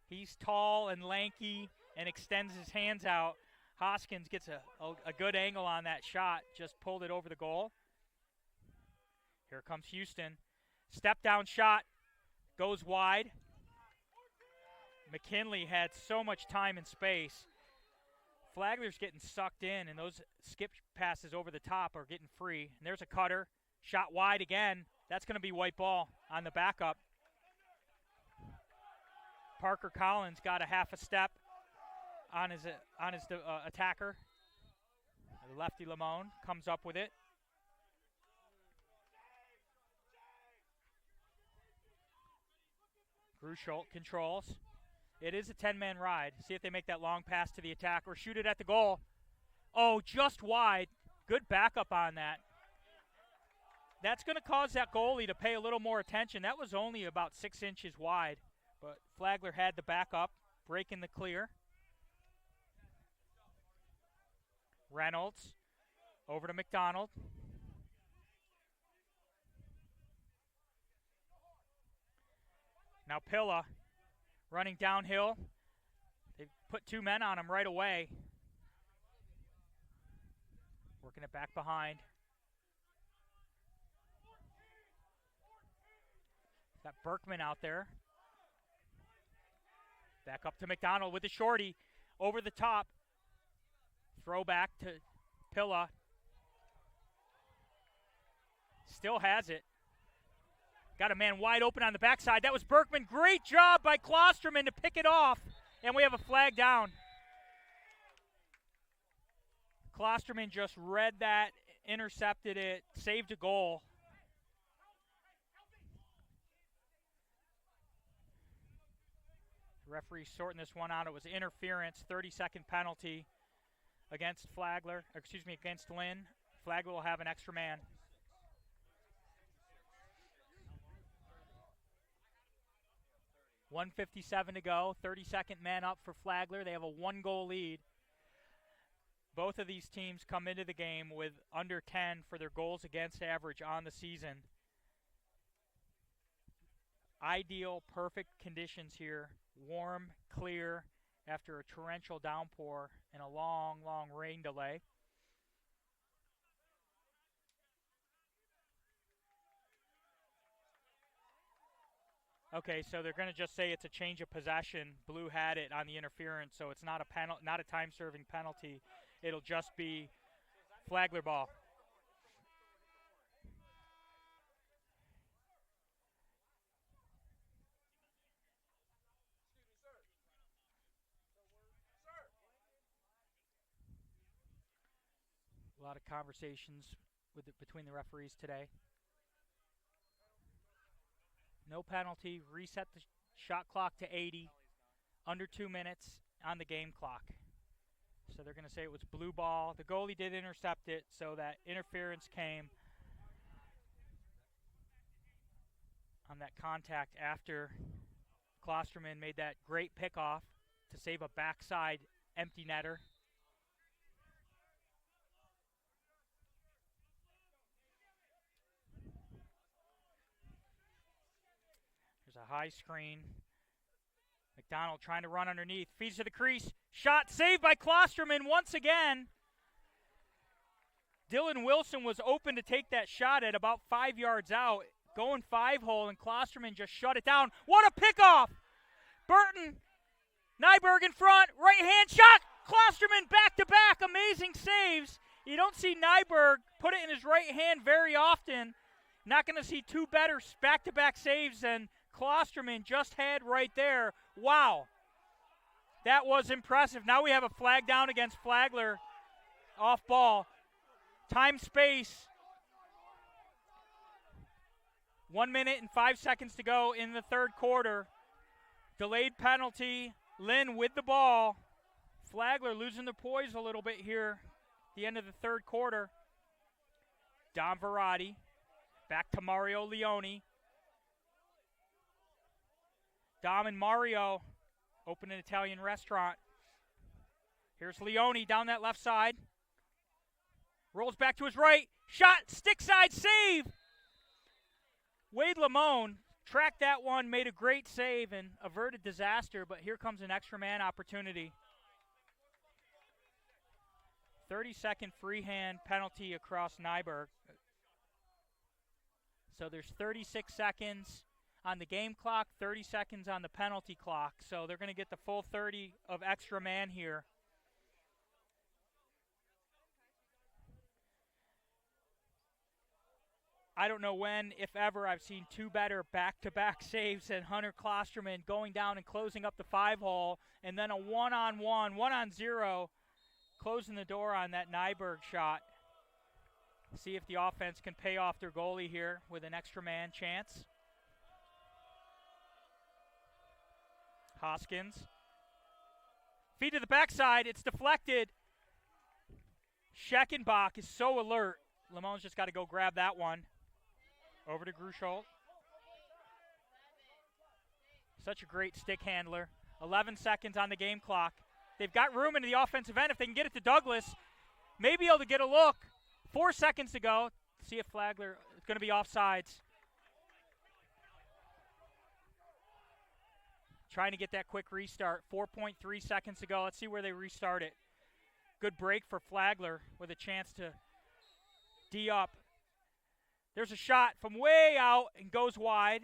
He's tall and lanky and extends his hands out. Hoskins gets a good angle on that shot. Just pulled it over the goal. Here comes Houston. Step down shot. Goes wide. McKinley had so much time and space. Flagler's getting sucked in, and those skip passes over the top are getting free. And there's a cutter. Shot wide again. That's going to be white ball on the backup. Parker Collins got a half a step on his attacker. The lefty Lamone comes up with it. Grusholt controls. It is a 10-man ride. See if they make that long pass to the attacker. Shoot it at the goal. Oh, just wide. Good backup on that. That's going to cause that goalie to pay a little more attention. That was only about 6 inches wide. But Flagler had the backup, breaking the clear. Reynolds over to McDonald. Now Pilla running downhill. They put 2 men on him right away. Working it back behind. Got Berkman out there. Back up to McDonald with the shorty. Over the top. Throwback to Pilla. Still has it. Got a man wide open on the backside. That was Berkman. Great job by Klosterman to pick it off. And we have a flag down. Klosterman just read that, intercepted it, saved a goal. The referee sorting this one out. It was interference, 30-second penalty against Flagler, against Lynn. Flagler will have an extra man. .157 to go, 32nd man up for Flagler. They have a 1-goal lead. Both of these teams come into the game with under 10 for their goals against average on the season. Ideal, perfect conditions here. Warm, clear, after a torrential downpour and a long, long rain delay. Okay, so they're going to just say it's a change of possession. Blue had it on the interference, so it's not a not a time-serving penalty. It'll just be Flagler ball. A lot of conversations between the referees today. No penalty. Reset the shot clock to 80. Under 2 minutes on the game clock. So they're going to say it was blue ball. The goalie did intercept it, so that interference came on that contact after Klosterman made that great pickoff to save a backside empty netter. There's a high screen. McDonald trying to run underneath. Feeds to the crease. Shot saved by Klosterman once again. Dylan Wilson was open to take that shot at about 5 yards out. Going 5-hole, and Klosterman just shut it down. What a pickoff! Burton, Nyberg in front. Right hand shot. Klosterman back-to-back. Amazing saves. You don't see Nyberg put it in his right hand very often. Not going to see two better back-to-back saves than Klosterman just had right there. Wow. That was impressive. Now we have a flag down against Flagler. Off ball. Time space. 1 minute and 5 seconds to go in the third quarter. Delayed penalty. Lynn with the ball. Flagler losing their poise a little bit here at the end of the third quarter. Don Verratti. Back to Mario Leone. Dom and Mario open an Italian restaurant. Here's Leone down that left side. Rolls back to his right. Shot, stick side save. Wade Lamone tracked that one, made a great save and averted disaster, but here comes an extra man opportunity. 30-second freehand penalty across Nyberg. So there's 36 seconds on the game clock, 30 seconds on the penalty clock. So they're going to get the full 30 of extra man here. I don't know when, if ever, I've seen two better back-to-back saves than Hunter Klosterman going down and closing up the 5-hole, and then a one-on-one, 1-on-0, closing the door on that Nyberg shot. See if the offense can pay off their goalie here with an extra man chance. Hoskins. Feed to the backside. It's deflected. Scheckenbach is so alert. Lamone's just got to go grab that one. Over to Grusholt. Such a great stick handler. 11 seconds on the game clock. They've got room into the offensive end. If they can get it to Douglas, may be able to get a look. 4 seconds to go. See if Flagler is going to be offsides. Trying to get that quick restart. 4.3 seconds to go. Let's see where they restart it. Good break for Flagler with a chance to D up. There's a shot from way out and goes wide.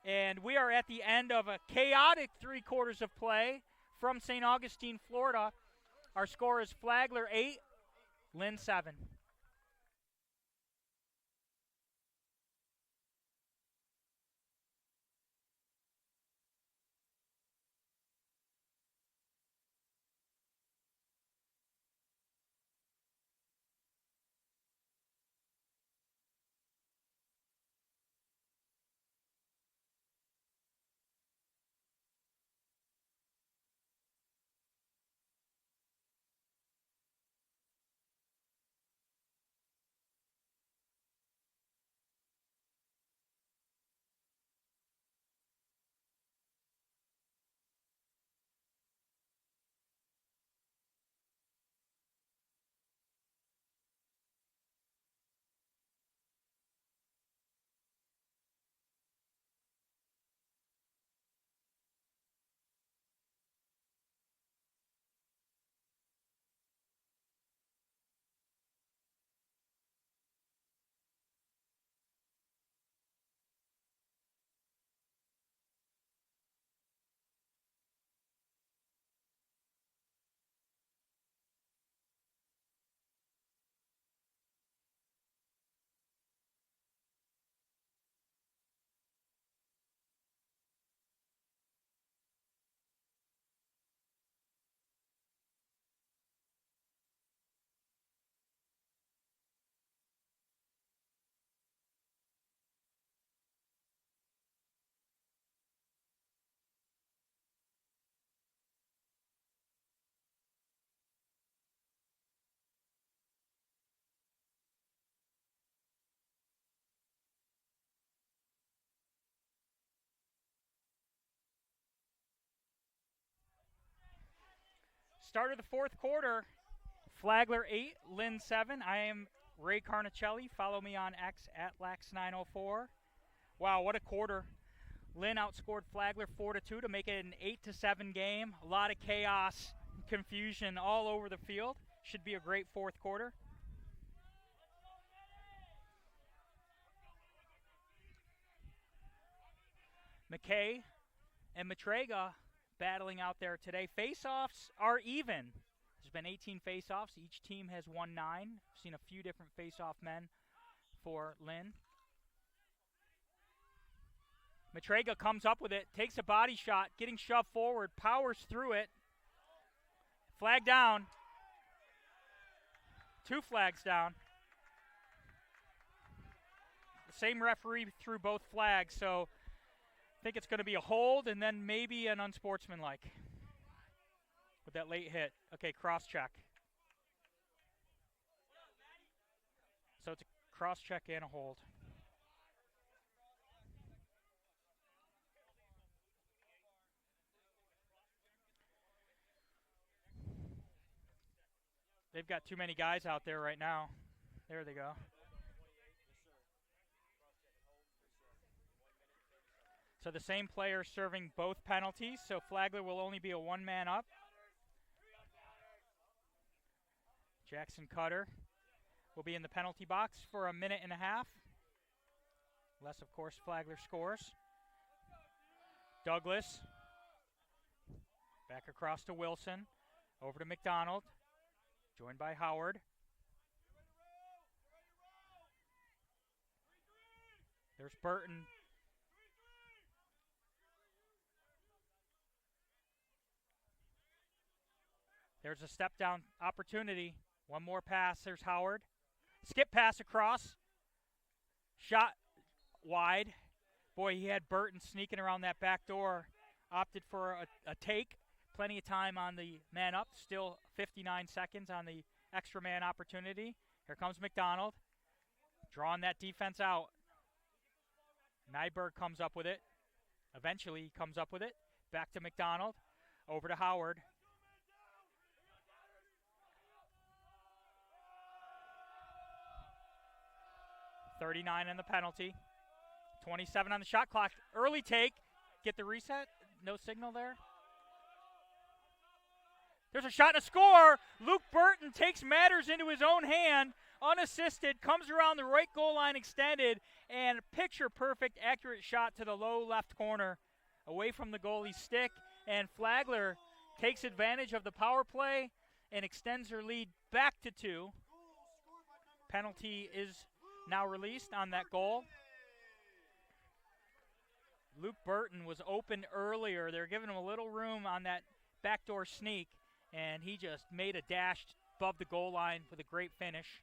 And we are at the end of a chaotic 3 quarters of play from St. Augustine, Florida. Our score is Flagler 8, Lynn 7. Start of the 4th quarter, Flagler 8, Lynn 7. I am Ray Carnicelli. Follow me on X at Lax904. Wow, what a quarter. Lynn outscored Flagler 4-2 to make it an 8-7 game. A lot of chaos, confusion all over the field. Should be a great 4th quarter. McKay and Matrega battling out there today. Face-offs are even. There's been 18 face-offs. Each team has won 9. I've seen a few different face-off men for Lynn. Matrega comes up with it, takes a body shot, getting shoved forward, powers through it. Flag down. 2 flags down. The same referee threw both flags, so I think it's going to be a hold and then maybe an unsportsmanlike with that late hit. Okay, cross check. So it's a cross check and a hold. They've got too many guys out there right now. There they go. So the same player serving both penalties, so Flagler will only be a 1-man up. Jackson Cutter will be in the penalty box for a minute and a half. Unless, of course, Flagler scores. Douglas. Back across to Wilson. Over to McDonald. Joined by Howard. There's Burton. There's a step down opportunity. One more pass. There's Howard. Skip pass across. Shot wide. Boy, he had Burton sneaking around that back door. Opted for a take. Plenty of time on the man up. Still 59 seconds on the extra man opportunity. Here comes McDonald. Drawing that defense out. Nyberg comes up with it. Eventually he comes up with it. Back to McDonald. Over to Howard. $39 in the penalty. 27 on the shot clock. Early take. Get the reset. No signal there. There's a shot and a score. Luke Burton takes matters into his own hand. unassisted, comes around the right goal line extended, and picture-perfect, accurate shot to the low left corner, away from the goalie's stick, and Flagler takes advantage of the power play and extends their lead back to 2. Penalty is now released on that goal. Luke Burton was open earlier. They're giving him a little room on that backdoor sneak, and he just made a dash above the goal line with a great finish.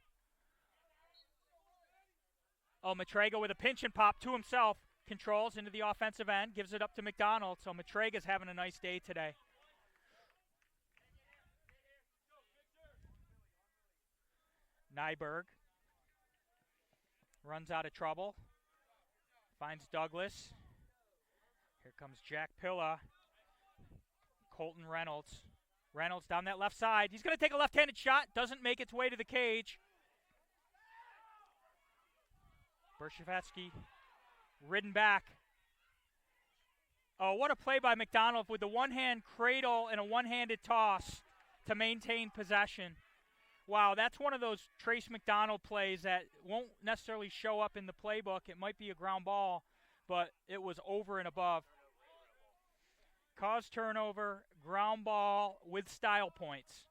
Oh, Matrega with a pinch and pop to himself. Controls into the offensive end, gives it up to McDonald. So Matrega's having a nice day today. Nyberg runs out of trouble. Finds Douglas. Here comes Jack Pilla. Colton Reynolds. Reynolds down that left side. He's going to take a left-handed shot. Doesn't make its way to the cage. Bershevetsky ridden back. Oh, what a play by McDonald with the one-hand cradle and a one-handed toss to maintain possession. Wow, that's one of those Trace McDonald plays that won't necessarily show up in the playbook. It might be a ground ball, but it was over and above. Cause turnover, ground ball with style points.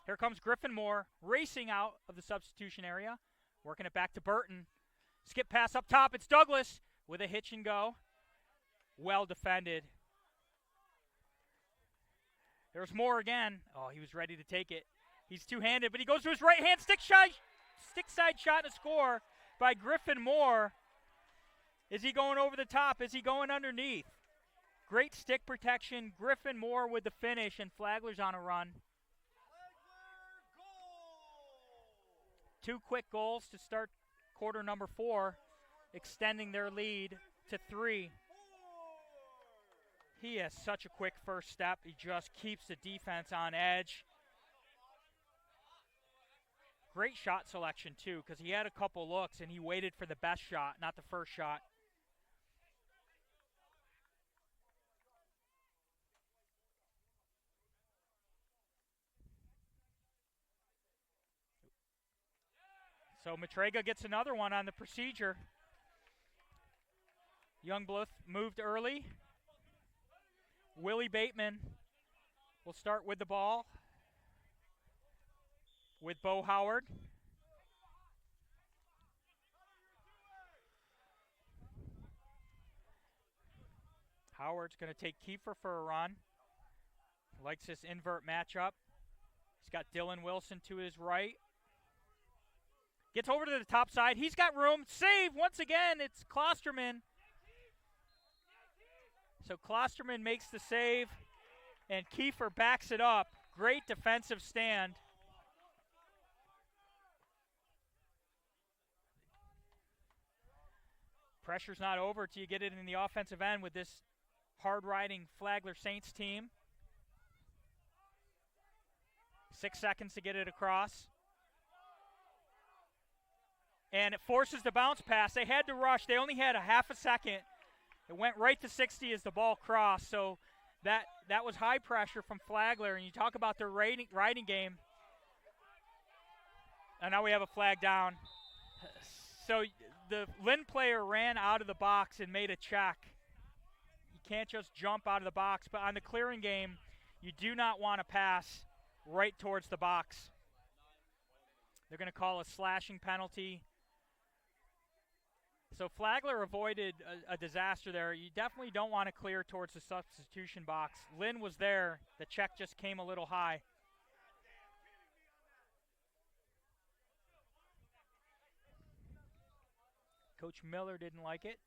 Here comes Griffin Moore racing out of the substitution area. Working it back to Burton. Skip pass up top. It's Douglas with a hitch and go. Well defended. There's Moore again. Oh, he was ready to take it. He's two-handed, but he goes to his right hand. Stick side shot and a score by Griffin Moore. Is he going over the top? Is he going underneath? Great stick protection. Griffin Moore with the finish, and Flagler's on a run. 2 quick goals to start quarter number 4, extending their lead to 3. He has such a quick first step. He just keeps the defense on edge. Great shot selection, too, because he had a couple looks, and he waited for the best shot, not the first shot. So Matrega gets another one on the procedure. Youngblood moved early. Willie Bateman will start with the ball with Bo Howard. Howard's going to take Kiefer for a run. Likes this invert matchup. He's got Dylan Wilson to his right. Gets over to the top side. He's got room. Save once again. It's Klosterman. So Klosterman makes the save, and Kiefer backs it up. Great defensive stand. Pressure's not over till you get it in the offensive end with this hard-riding Flagler Saints team. 6 seconds to get it across. And it forces the bounce pass. They had to rush. They only had a half a second. It went right to 60 as the ball crossed. So that was high pressure from Flagler. And you talk about their riding game. And now we have a flag down. So the Lynn player ran out of the box and made a check. You can't just jump out of the box. But on the clearing game, you do not want to pass right towards the box. They're going to call a slashing penalty. So Flagler avoided a disaster there. You definitely don't want to clear towards the substitution box. Lynn was there. The check just came a little high. Coach Miller didn't like it.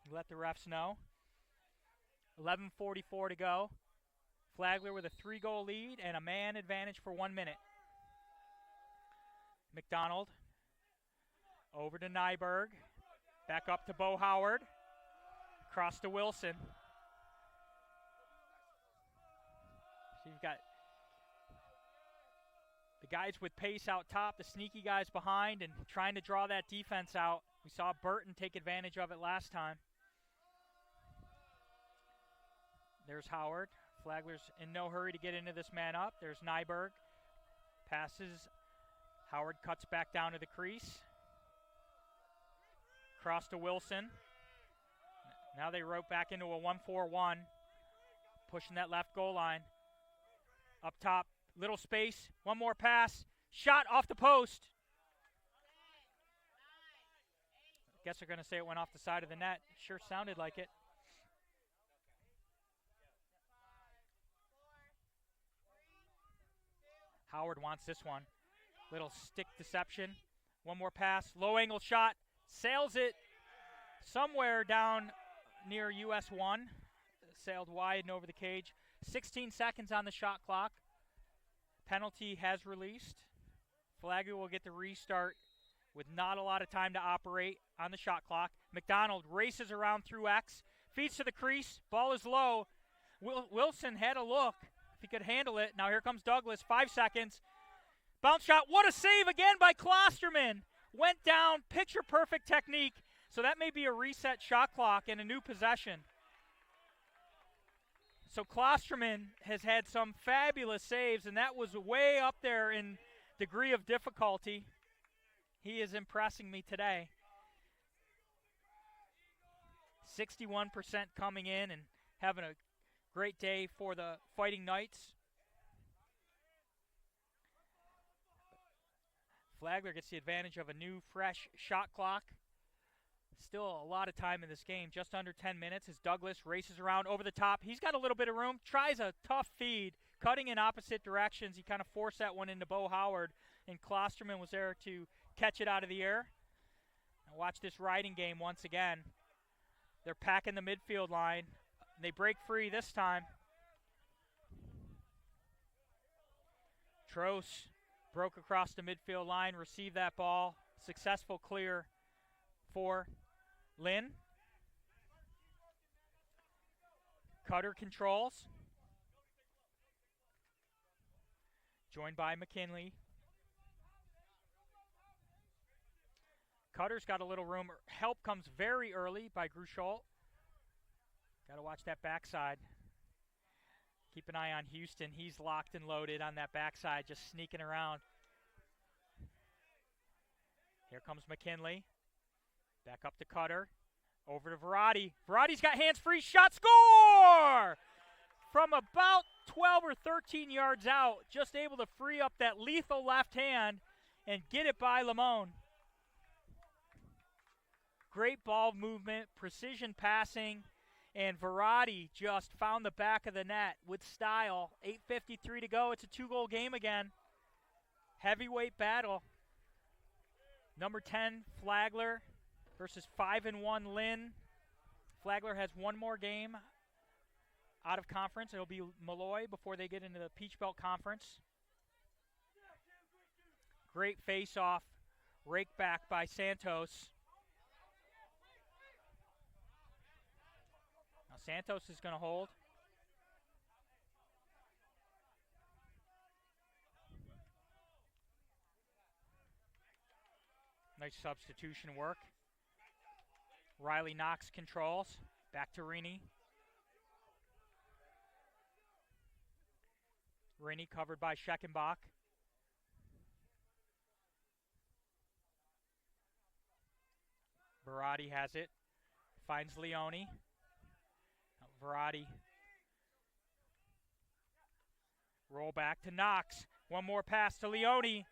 He let the refs know. 11:44 to go. Flagler with a 3-goal lead and a man advantage for 1 minute. McDonald over to Nyberg. Back up to Bo Howard. Across to Wilson. So you've got the guys with pace out top, the sneaky guys behind, and trying to draw that defense out. We saw Burton take advantage of it last time. There's Howard. Flagler's in no hurry to get into this man up. There's Nyberg. Passes. Howard cuts back down to the crease. Cross to Wilson. Now they rope back into a 1-4-1. Pushing that left goal line. Up top, little space. One more pass. Shot off the post. Guess they're going to say it went off the side of the net. Sure sounded like it. Howard wants this one. Little stick deception. One more pass. Low angle shot. Sails it somewhere down near US 1. Sailed wide and over the cage. 16 seconds on the shot clock. Penalty has released. Flagler will get the restart with not a lot of time to operate on the shot clock. McDonald races around through X. Feeds to the crease. Ball is low. Wilson had a look if he could handle it. Now here comes Douglas. 5 seconds. Bounce shot. What a save again by Klosterman. Went down. Picture perfect technique. So that may be a reset shot clock and a new possession. So Klosterman has had some fabulous saves, and that was way up there in degree of difficulty. He is impressing me today. 61% coming in and having a great day for the Fighting Knights. Flagler gets the advantage of a new, fresh shot clock. Still a lot of time in this game, just under 10 minutes as Douglas races around over the top. He's got a little bit of room, tries a tough feed, cutting in opposite directions. He kind of forced that one into Bo Howard, and Klosterman was there to catch it out of the air. And watch this riding game once again. They're packing the midfield line. They break free this time. Trost broke across the midfield line, received that ball. Successful clear for Lynn. Cutter controls. Joined by McKinley. Cutter's got a little room. Help comes very early by Gruchol. Got to watch that backside. Keep an eye on Houston. He's locked and loaded on that backside, just sneaking around. Here comes McKinley. Back up to Cutter. Over to Verratti. Verratti's got hands free. Shot, score! From about 12 or 13 yards out. Just able to free up that lethal left hand and get it by Limon. Great ball movement, precision passing, and Verratti just found the back of the net with style. 8:53 to go. It's a 2-goal game again. Heavyweight battle. Number 10, Flagler versus 5-1 Lynn. Flagler has one more game out of conference. It'll be Malloy before they get into the Peach Belt Conference. Great face-off. Rake back by Santos. Now Santos is going to hold. Nice substitution work. Riley Knox controls. Back to Rini. Rini covered by Scheckenbach. Verratti has it. Finds Leone. Verratti. Roll back to Knox. One more pass to Leone.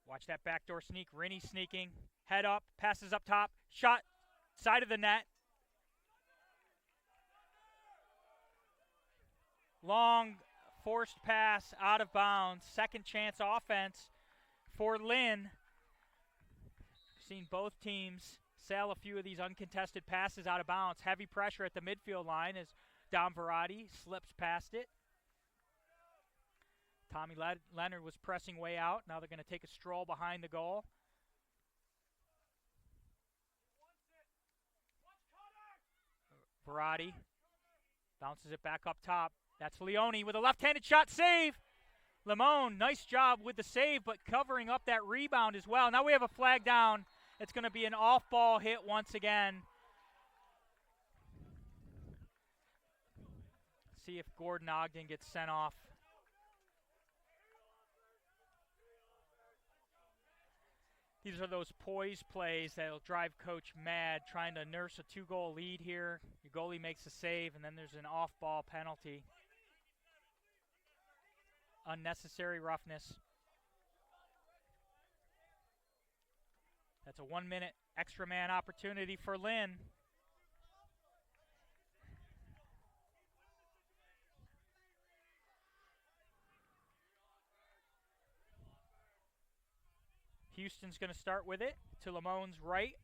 Watch that backdoor sneak. Rini sneaking. Head up. Passes up top. Shot. Side of the net. Long forced pass out of bounds. Second chance offense for Lynn. Seen both teams sail a few of these uncontested passes out of bounds. Heavy pressure at the midfield line as Dom Verratti slips past it. Tommy Leonard was pressing way out. Now they're going to take a stroll behind the goal. Verratti bounces it back up top. That's Leone with a left-handed shot. Save. Limon, nice job with the save, but covering up that rebound as well. Now we have a flag down. It's going to be an off-ball hit once again. See if Gordon Ogden gets sent off. These are those poise plays that'll drive Coach mad, trying to nurse a 2-goal lead here. Your goalie makes a save, and then there's an off-ball penalty. Unnecessary roughness. That's a 1-minute extra man opportunity for Lynn. Houston's going to start with it to Lamone's right.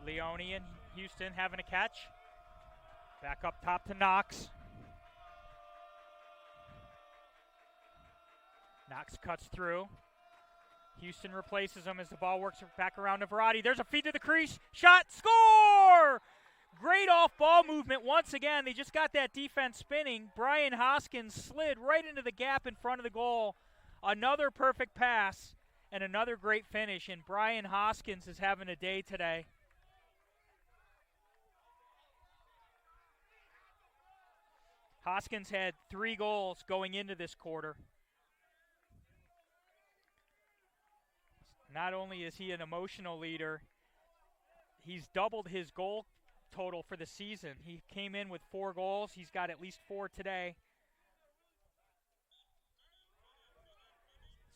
Leone and Houston having a catch. Back up top to Knox. Knox cuts through. Houston replaces him as the ball works back around to Verratti. There's a feed to the crease. Shot, score! Great off-ball movement once again. They just got that defense spinning. Brian Hoskins slid right into the gap in front of the goal. Another perfect pass and another great finish. And Brian Hoskins is having a day today. Hoskins had 3 goals going into this quarter. Not only is he an emotional leader, he's doubled his goal total for the season. He came in with 4 goals. He's got at least 4 today.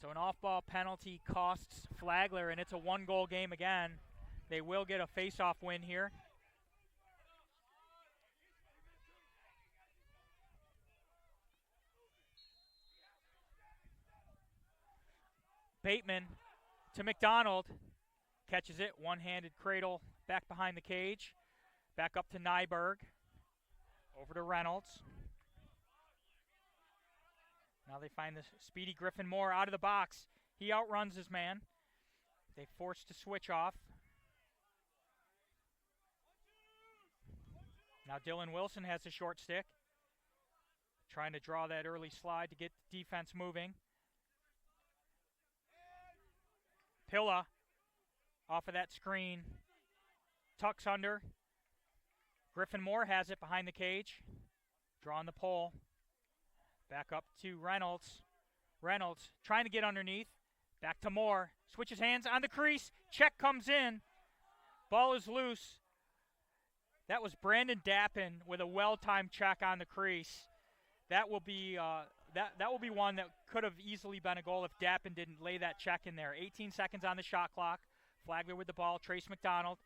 So an off-ball penalty costs Flagler, and it's a 1-goal game again. They will get a face-off win here. Bateman to McDonald, catches it, one-handed cradle back behind the cage, back up to Nyberg, over to Reynolds. Now they find the speedy Griffin Moore out of the box. He outruns his man. They forced to switch off. Now Dylan Wilson has the short stick, trying to draw that early slide to get the defense moving. Pilla off of that screen, tucks under. Griffin Moore has it behind the cage, drawing the pole. Back up to Reynolds. Reynolds trying to get underneath. Back to Moore. Switches hands on the crease. Check comes in. Ball is loose. That was Brandon Dappin with a well-timed check on the crease. That will be that will be one that could have easily been a goal if Dappin didn't lay that check in there. 18 seconds on the shot clock. Flagler with the ball. Trace McDonald.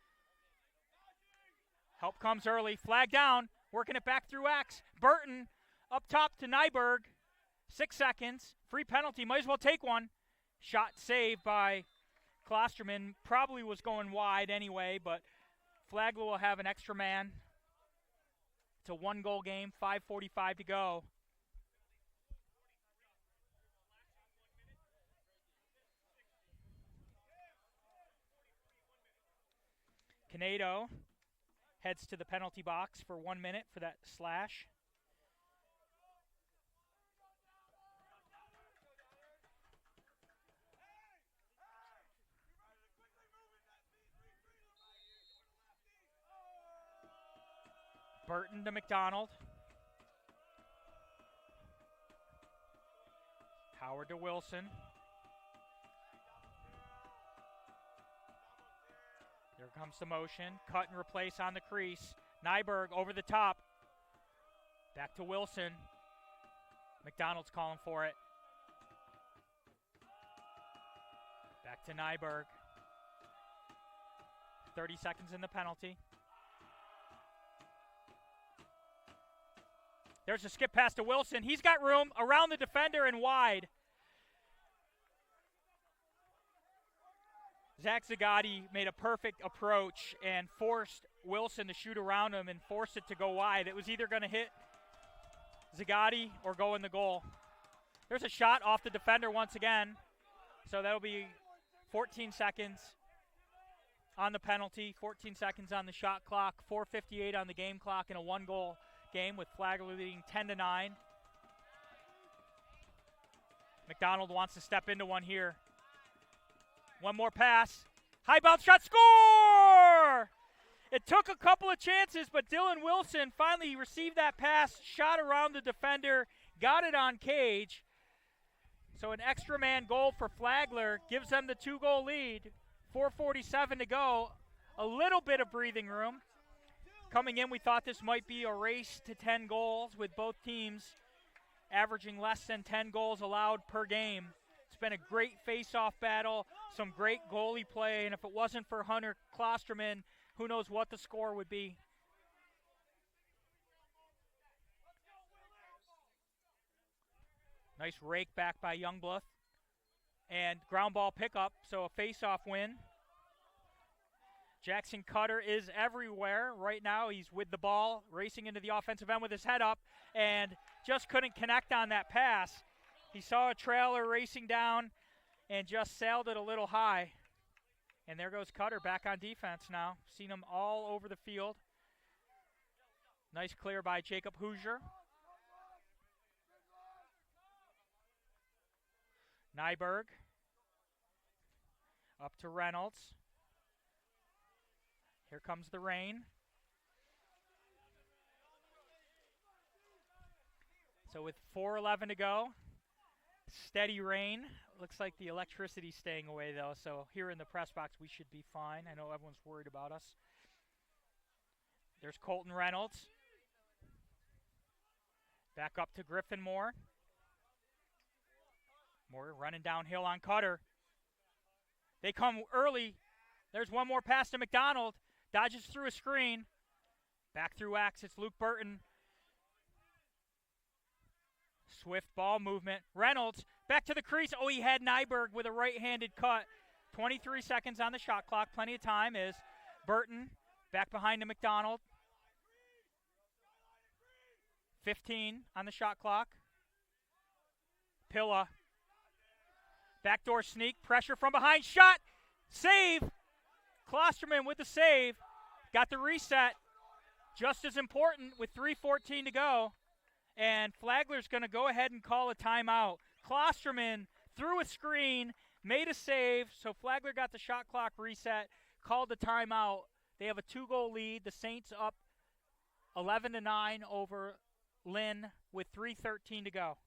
Help comes early. Flag down. Working it back through X. Burton up top to Nyberg. 6 seconds. Free penalty. Might as well take one. Shot saved by Klosterman. Probably was going wide anyway, but Flagler will have an extra man. It's a 1-goal game. 5:45 to go. Canedo heads to the penalty box for 1 minute for that slash. Burton to McDonald. Howard to Wilson. There comes the motion. Cut and replace on the crease. Nyberg over the top. Back to Wilson. McDonald's calling for it. Back to Nyberg. 30 seconds in the penalty. There's a skip pass to Wilson. He's got room around the defender and wide. Zach Zagatti made a perfect approach and forced Wilson to shoot around him and forced it to go wide. It was either going to hit Zagatti or go in the goal. There's a shot off the defender once again. So that'll be 14 seconds on the penalty, 14 seconds on the shot clock, 4:58 on the game clock in a 1-goal game with Flagler leading 10-9. McDonald wants to step into one here. One more pass. High bounce shot, score! It took a couple of chances, but Dylan Wilson finally received that pass, shot around the defender, got it on Cage. So an extra man goal for Flagler gives them the 2-goal lead. 4:47 to go. A little bit of breathing room. Coming in, we thought this might be a race to 10 goals with both teams averaging less than 10 goals allowed per game. It's been a great face-off battle, some great goalie play, and if it wasn't for Hunter Klosterman, who knows what the score would be. Nice rake back by Youngblood. And ground ball pickup, so a face-off win. Jackson Cutter is everywhere right now. He's with the ball, racing into the offensive end with his head up, and just couldn't connect on that pass. He saw a trailer racing down and just sailed it a little high. And there goes Cutter back on defense now. Seen him all over the field. Nice clear by Jacob Hoosier. Nyberg. Up to Reynolds. Here comes the rain. So with 4:11 to go, steady rain. Looks like the electricity's staying away though, so here in the press box we should be fine. I know everyone's worried about us. There's Colton Reynolds. Back up to Griffin Moore. Moore running downhill on Cutter. They come early. There's one more pass to McDonald. Dodges through a screen. Back through Axe. It's Luke Burton. Swift ball movement. Reynolds back to the crease. Oh, he had Nyberg with a right-handed cut. 23 seconds on the shot clock. Plenty of time is Burton back behind to McDonald. 15 on the shot clock. Pilla. Backdoor sneak. Pressure from behind. Shot. Save. Klosterman with the save. Got the reset. Just as important with 3:14 to go. And Flagler's going to go ahead and call a timeout. Klosterman threw a screen, made a save, so Flagler got the shot clock reset, called the timeout. They have a 2-goal lead. The Saints up 11-9 over Lynn with 3:13 to go.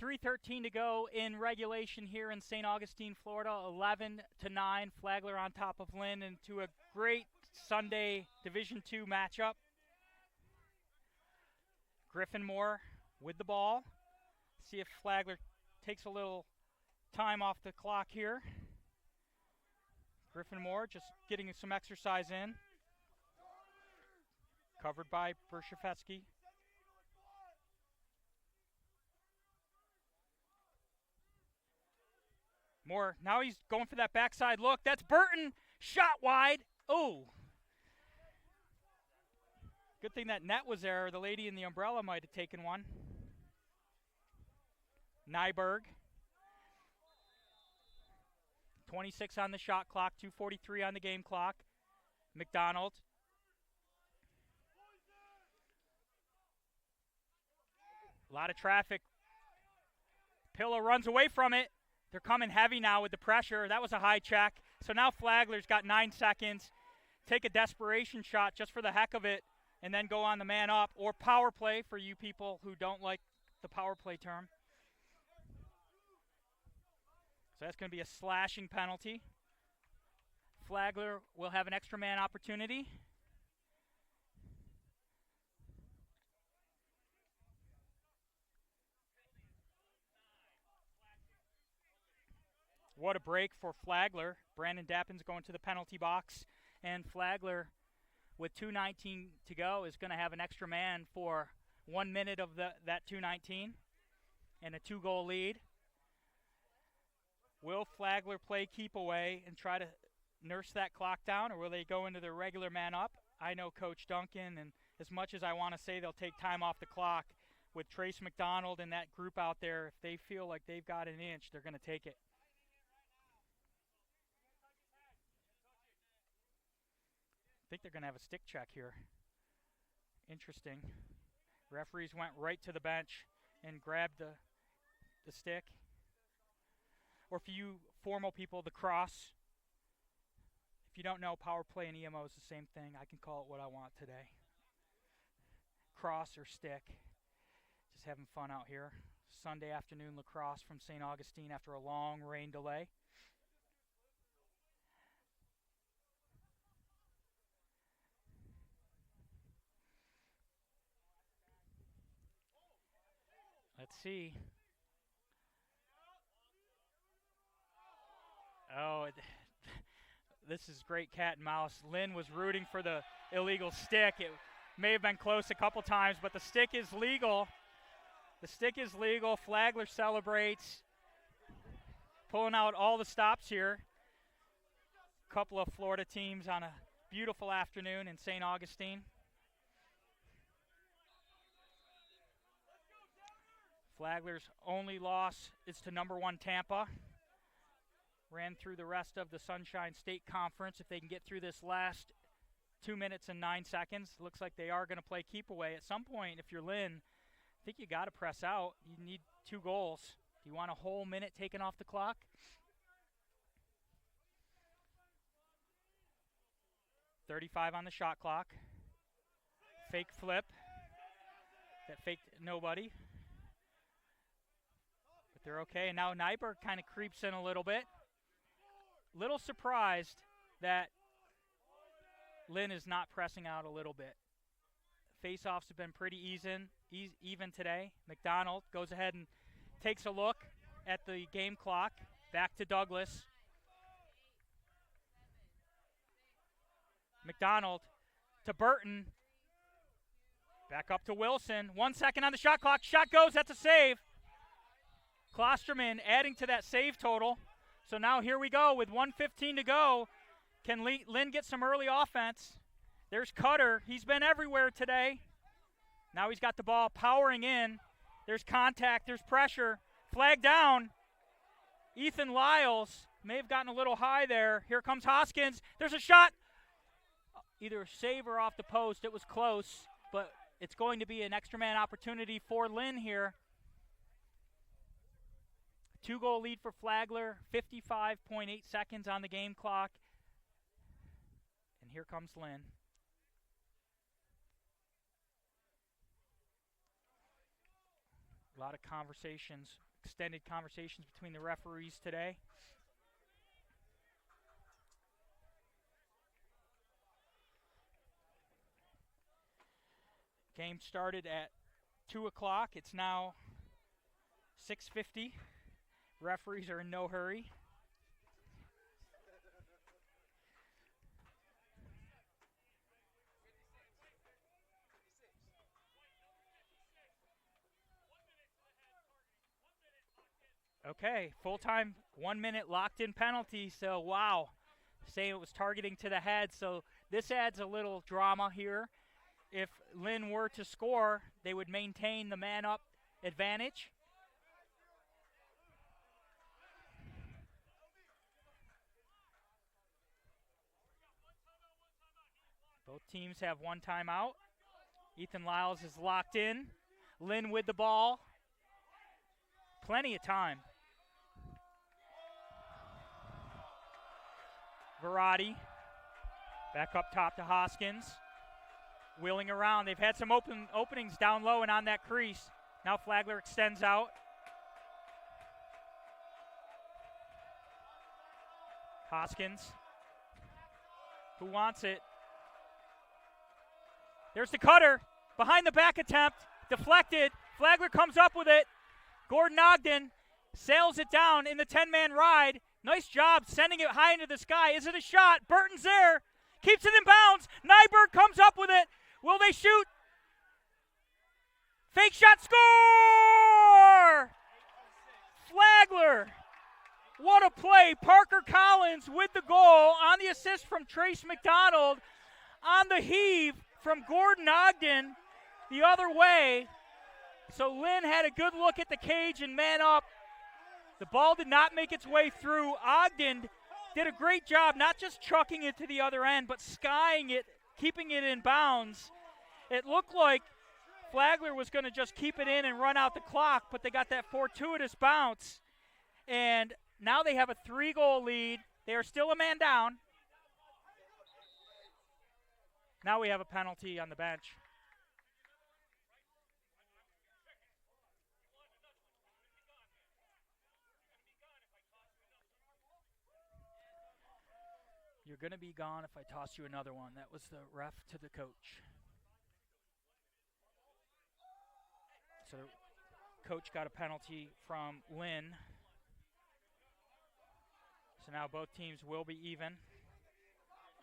.313 to go in regulation here in St. Augustine, Florida. 11-9. Flagler on top of Lynn into a great Sunday Division II matchup. Griffin Moore with the ball. See if Flagler takes a little time off the clock here. Griffin Moore just getting some exercise in. Covered by Bershafetsky. Moore, now he's going for that backside look. That's Burton, shot wide. Oh. Good thing that net was there. The lady in the umbrella might have taken one. Nyberg. 26 on the shot clock, 2:43 on the game clock. McDonald. A lot of traffic. Pillow runs away from it. They're coming heavy now with the pressure. That was a high check. So now Flagler's got 9 seconds. Take a desperation shot just for the heck of it and then go on the man up, or power play for you people who don't like the power play term. So that's going to be a slashing penalty. Flagler will have an extra man opportunity. What a break for Flagler. Brandon Dappin's going to the penalty box, and Flagler, with 2:19 to go, is going to have an extra man for 1 minute of that 2:19 and a 2-goal lead. Will Flagler play keep away and try to nurse that clock down, or will they go into their regular man up? I know Coach Duncan, and as much as I want to say they'll take time off the clock, with Trace McDonald and that group out there, if they feel like they've got an inch, they're going to take it. I think they're going to have a stick check here. Interesting. Referees went right to the bench and grabbed the stick. Or for you formal people, the cross. If you don't know, power play and EMO is the same thing. I can call it what I want today. Cross or stick. Just having fun out here. Sunday afternoon lacrosse from St. Augustine after a long rain delay. Let's see. Oh, this is great cat and mouse. Lynn was rooting for the illegal stick. It may have been close a couple times, but the stick is legal. The stick is legal. Flagler celebrates. Pulling out all the stops here. A couple of Florida teams on a beautiful afternoon in St. Augustine. Flagler's only loss is to number 1 Tampa. Ran through the rest of the Sunshine State Conference. If they can get through this last 2 minutes and 9 seconds, looks like they are going to play keep away. At some point, if you're Lynn, I think you got to press out. You need 2 goals. Do you want a whole minute taken off the clock? .35 on the shot clock. Fake flip. That faked nobody. But they're okay. And now Nyberg kind of creeps in a little bit. Little surprised that Lynn is not pressing out a little bit. Face-offs have been pretty even today. McDonald goes ahead and takes a look at the game clock. Back to Douglas. McDonald to Burton. Back up to Wilson. 1 second on the shot clock. Shot goes. That's a save. Klosterman adding to that save total. So now here we go with 1:15 to go. Can Lynn get some early offense? There's Cutter. He's been everywhere today. Now he's got the ball powering in. There's contact. There's pressure. Flag down. Ethan Lyles may have gotten a little high there. Here comes Hoskins. There's a shot. Either a save or off the post. It was close, but it's going to be an extra man opportunity for Lynn here. 2-goal lead for Flagler, 55.8 seconds on the game clock. And here comes Lynn. A lot of conversations, extended conversations between the referees today. Game started at 2 o'clock. It's now 6:50. Referees are in no hurry. Okay, full-time 1 minute locked-in penalty. So, wow, saying it was targeting to the head. So this adds a little drama here. If Lynn were to score, they would maintain the man-up advantage. Both teams have 1 timeout. Ethan Lyles is locked in. Lynn with the ball. Plenty of time. Verratti back up top to Hoskins. Wheeling around. They've had some openings down low and on that crease. Now Flagler extends out. Hoskins. Who wants it? There's the cutter. Behind the back attempt. Deflected. Flagler comes up with it. Gordon Ogden sails it down in the 10-man ride. Nice job sending it high into the sky. Is it a shot? Burton's there. Keeps it in bounds. Nyberg comes up with it. Will they shoot? Fake shot, score! Flagler. What a play. Parker Collins with the goal on the assist from Trace McDonald. On the heave from Gordon Ogden the other way. So Lynn had a good look at the cage and man up. The ball did not make its way through. Ogden did a great job, not just chucking it to the other end, but skying it, keeping it in bounds. It looked like Flagler was going to just keep it in and run out the clock, but they got that fortuitous bounce. And now they have a 3-goal lead. They are still a man down. Now we have a penalty on the bench. You're going to be gone if I toss you another one. That was the ref to the coach. So the coach got a penalty from Lynn. So now both teams will be even.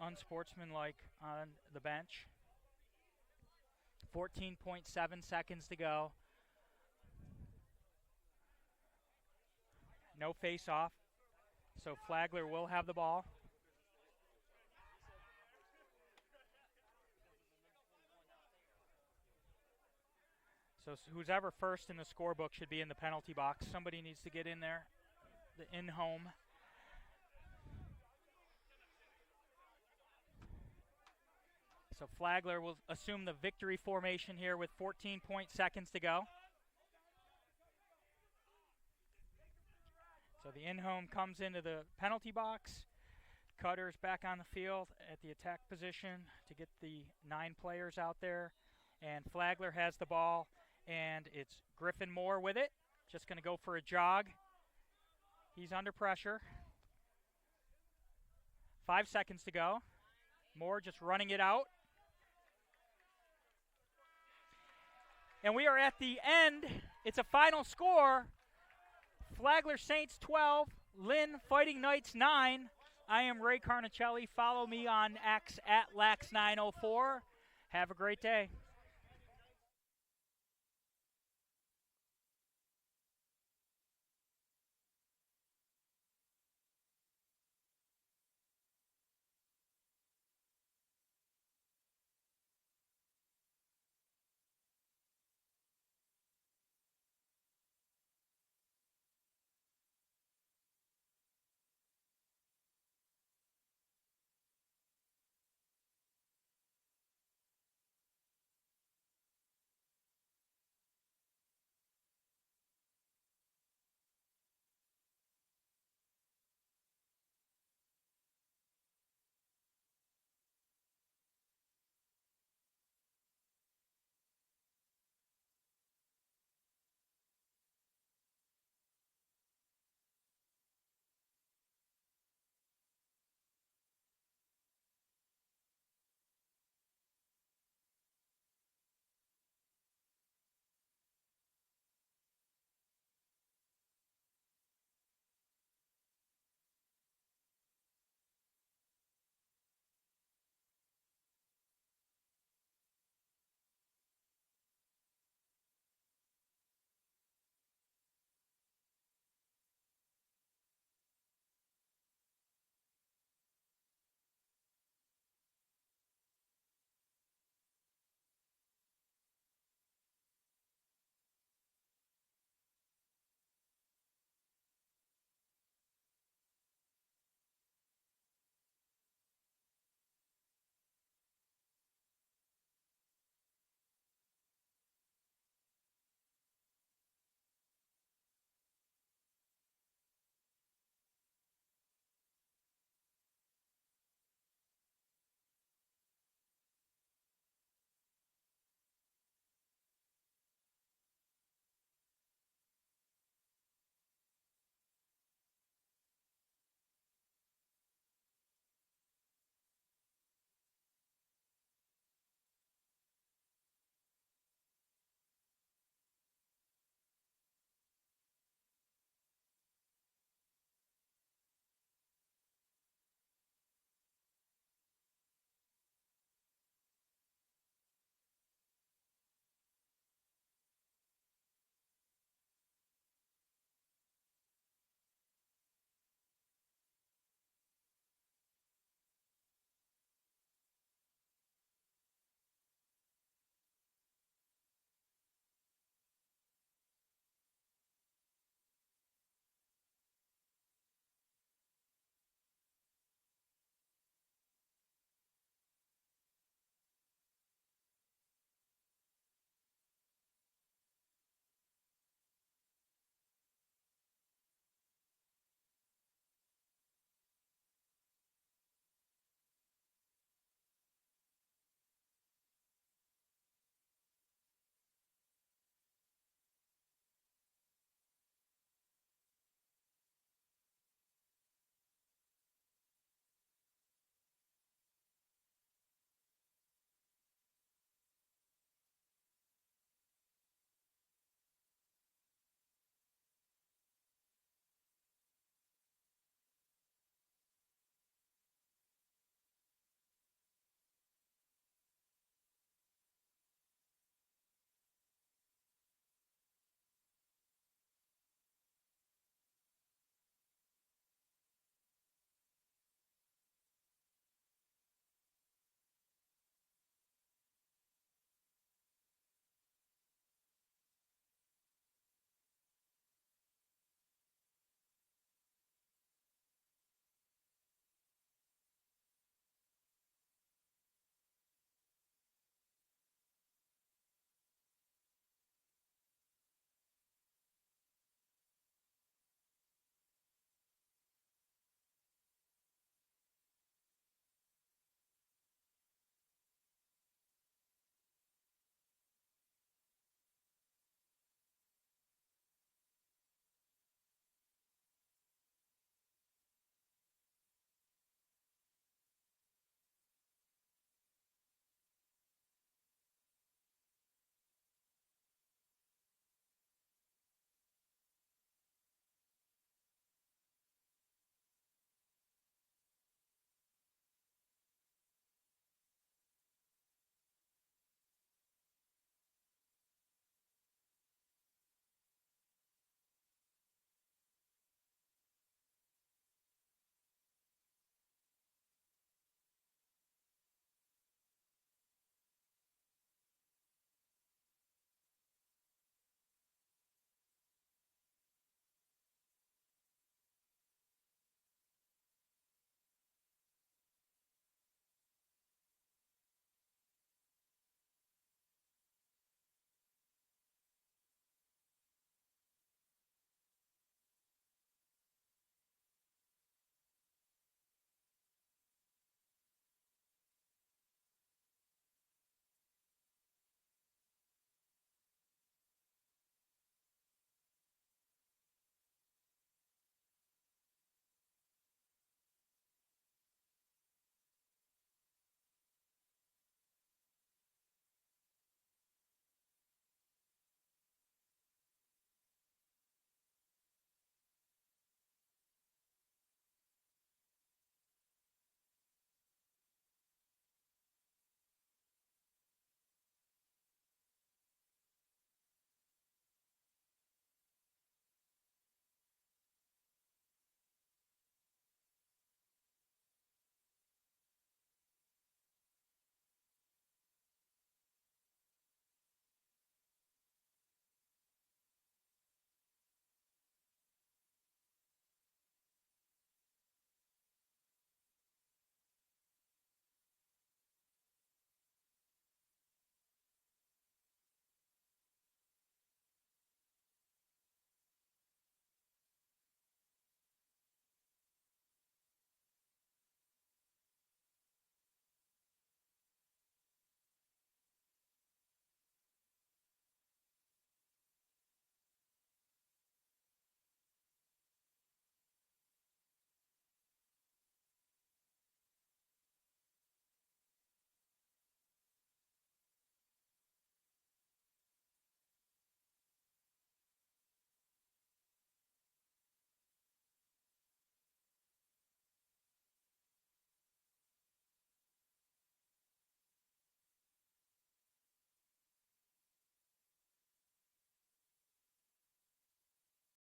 Unsportsmanlike on the bench. 14.7 seconds to go. No face-off. So Flagler will have the ball. So who's ever first in the scorebook should be in the penalty box. Somebody needs to get in there, the in-home. So Flagler will assume the victory formation here with 14 seconds to go. So the in-home comes into the penalty box. Cutter's back on the field at the attack position to get the 9 players out there. And Flagler has the ball. And it's Griffin Moore with it. Just going to go for a jog. He's under pressure. 5 seconds to go. Moore just running it out. And we are at the end. It's a final score. Flagler Saints 12, Lynn Fighting Knights 9. I am Ray Carnicelli. Follow me on X at Lax904. Have a great day.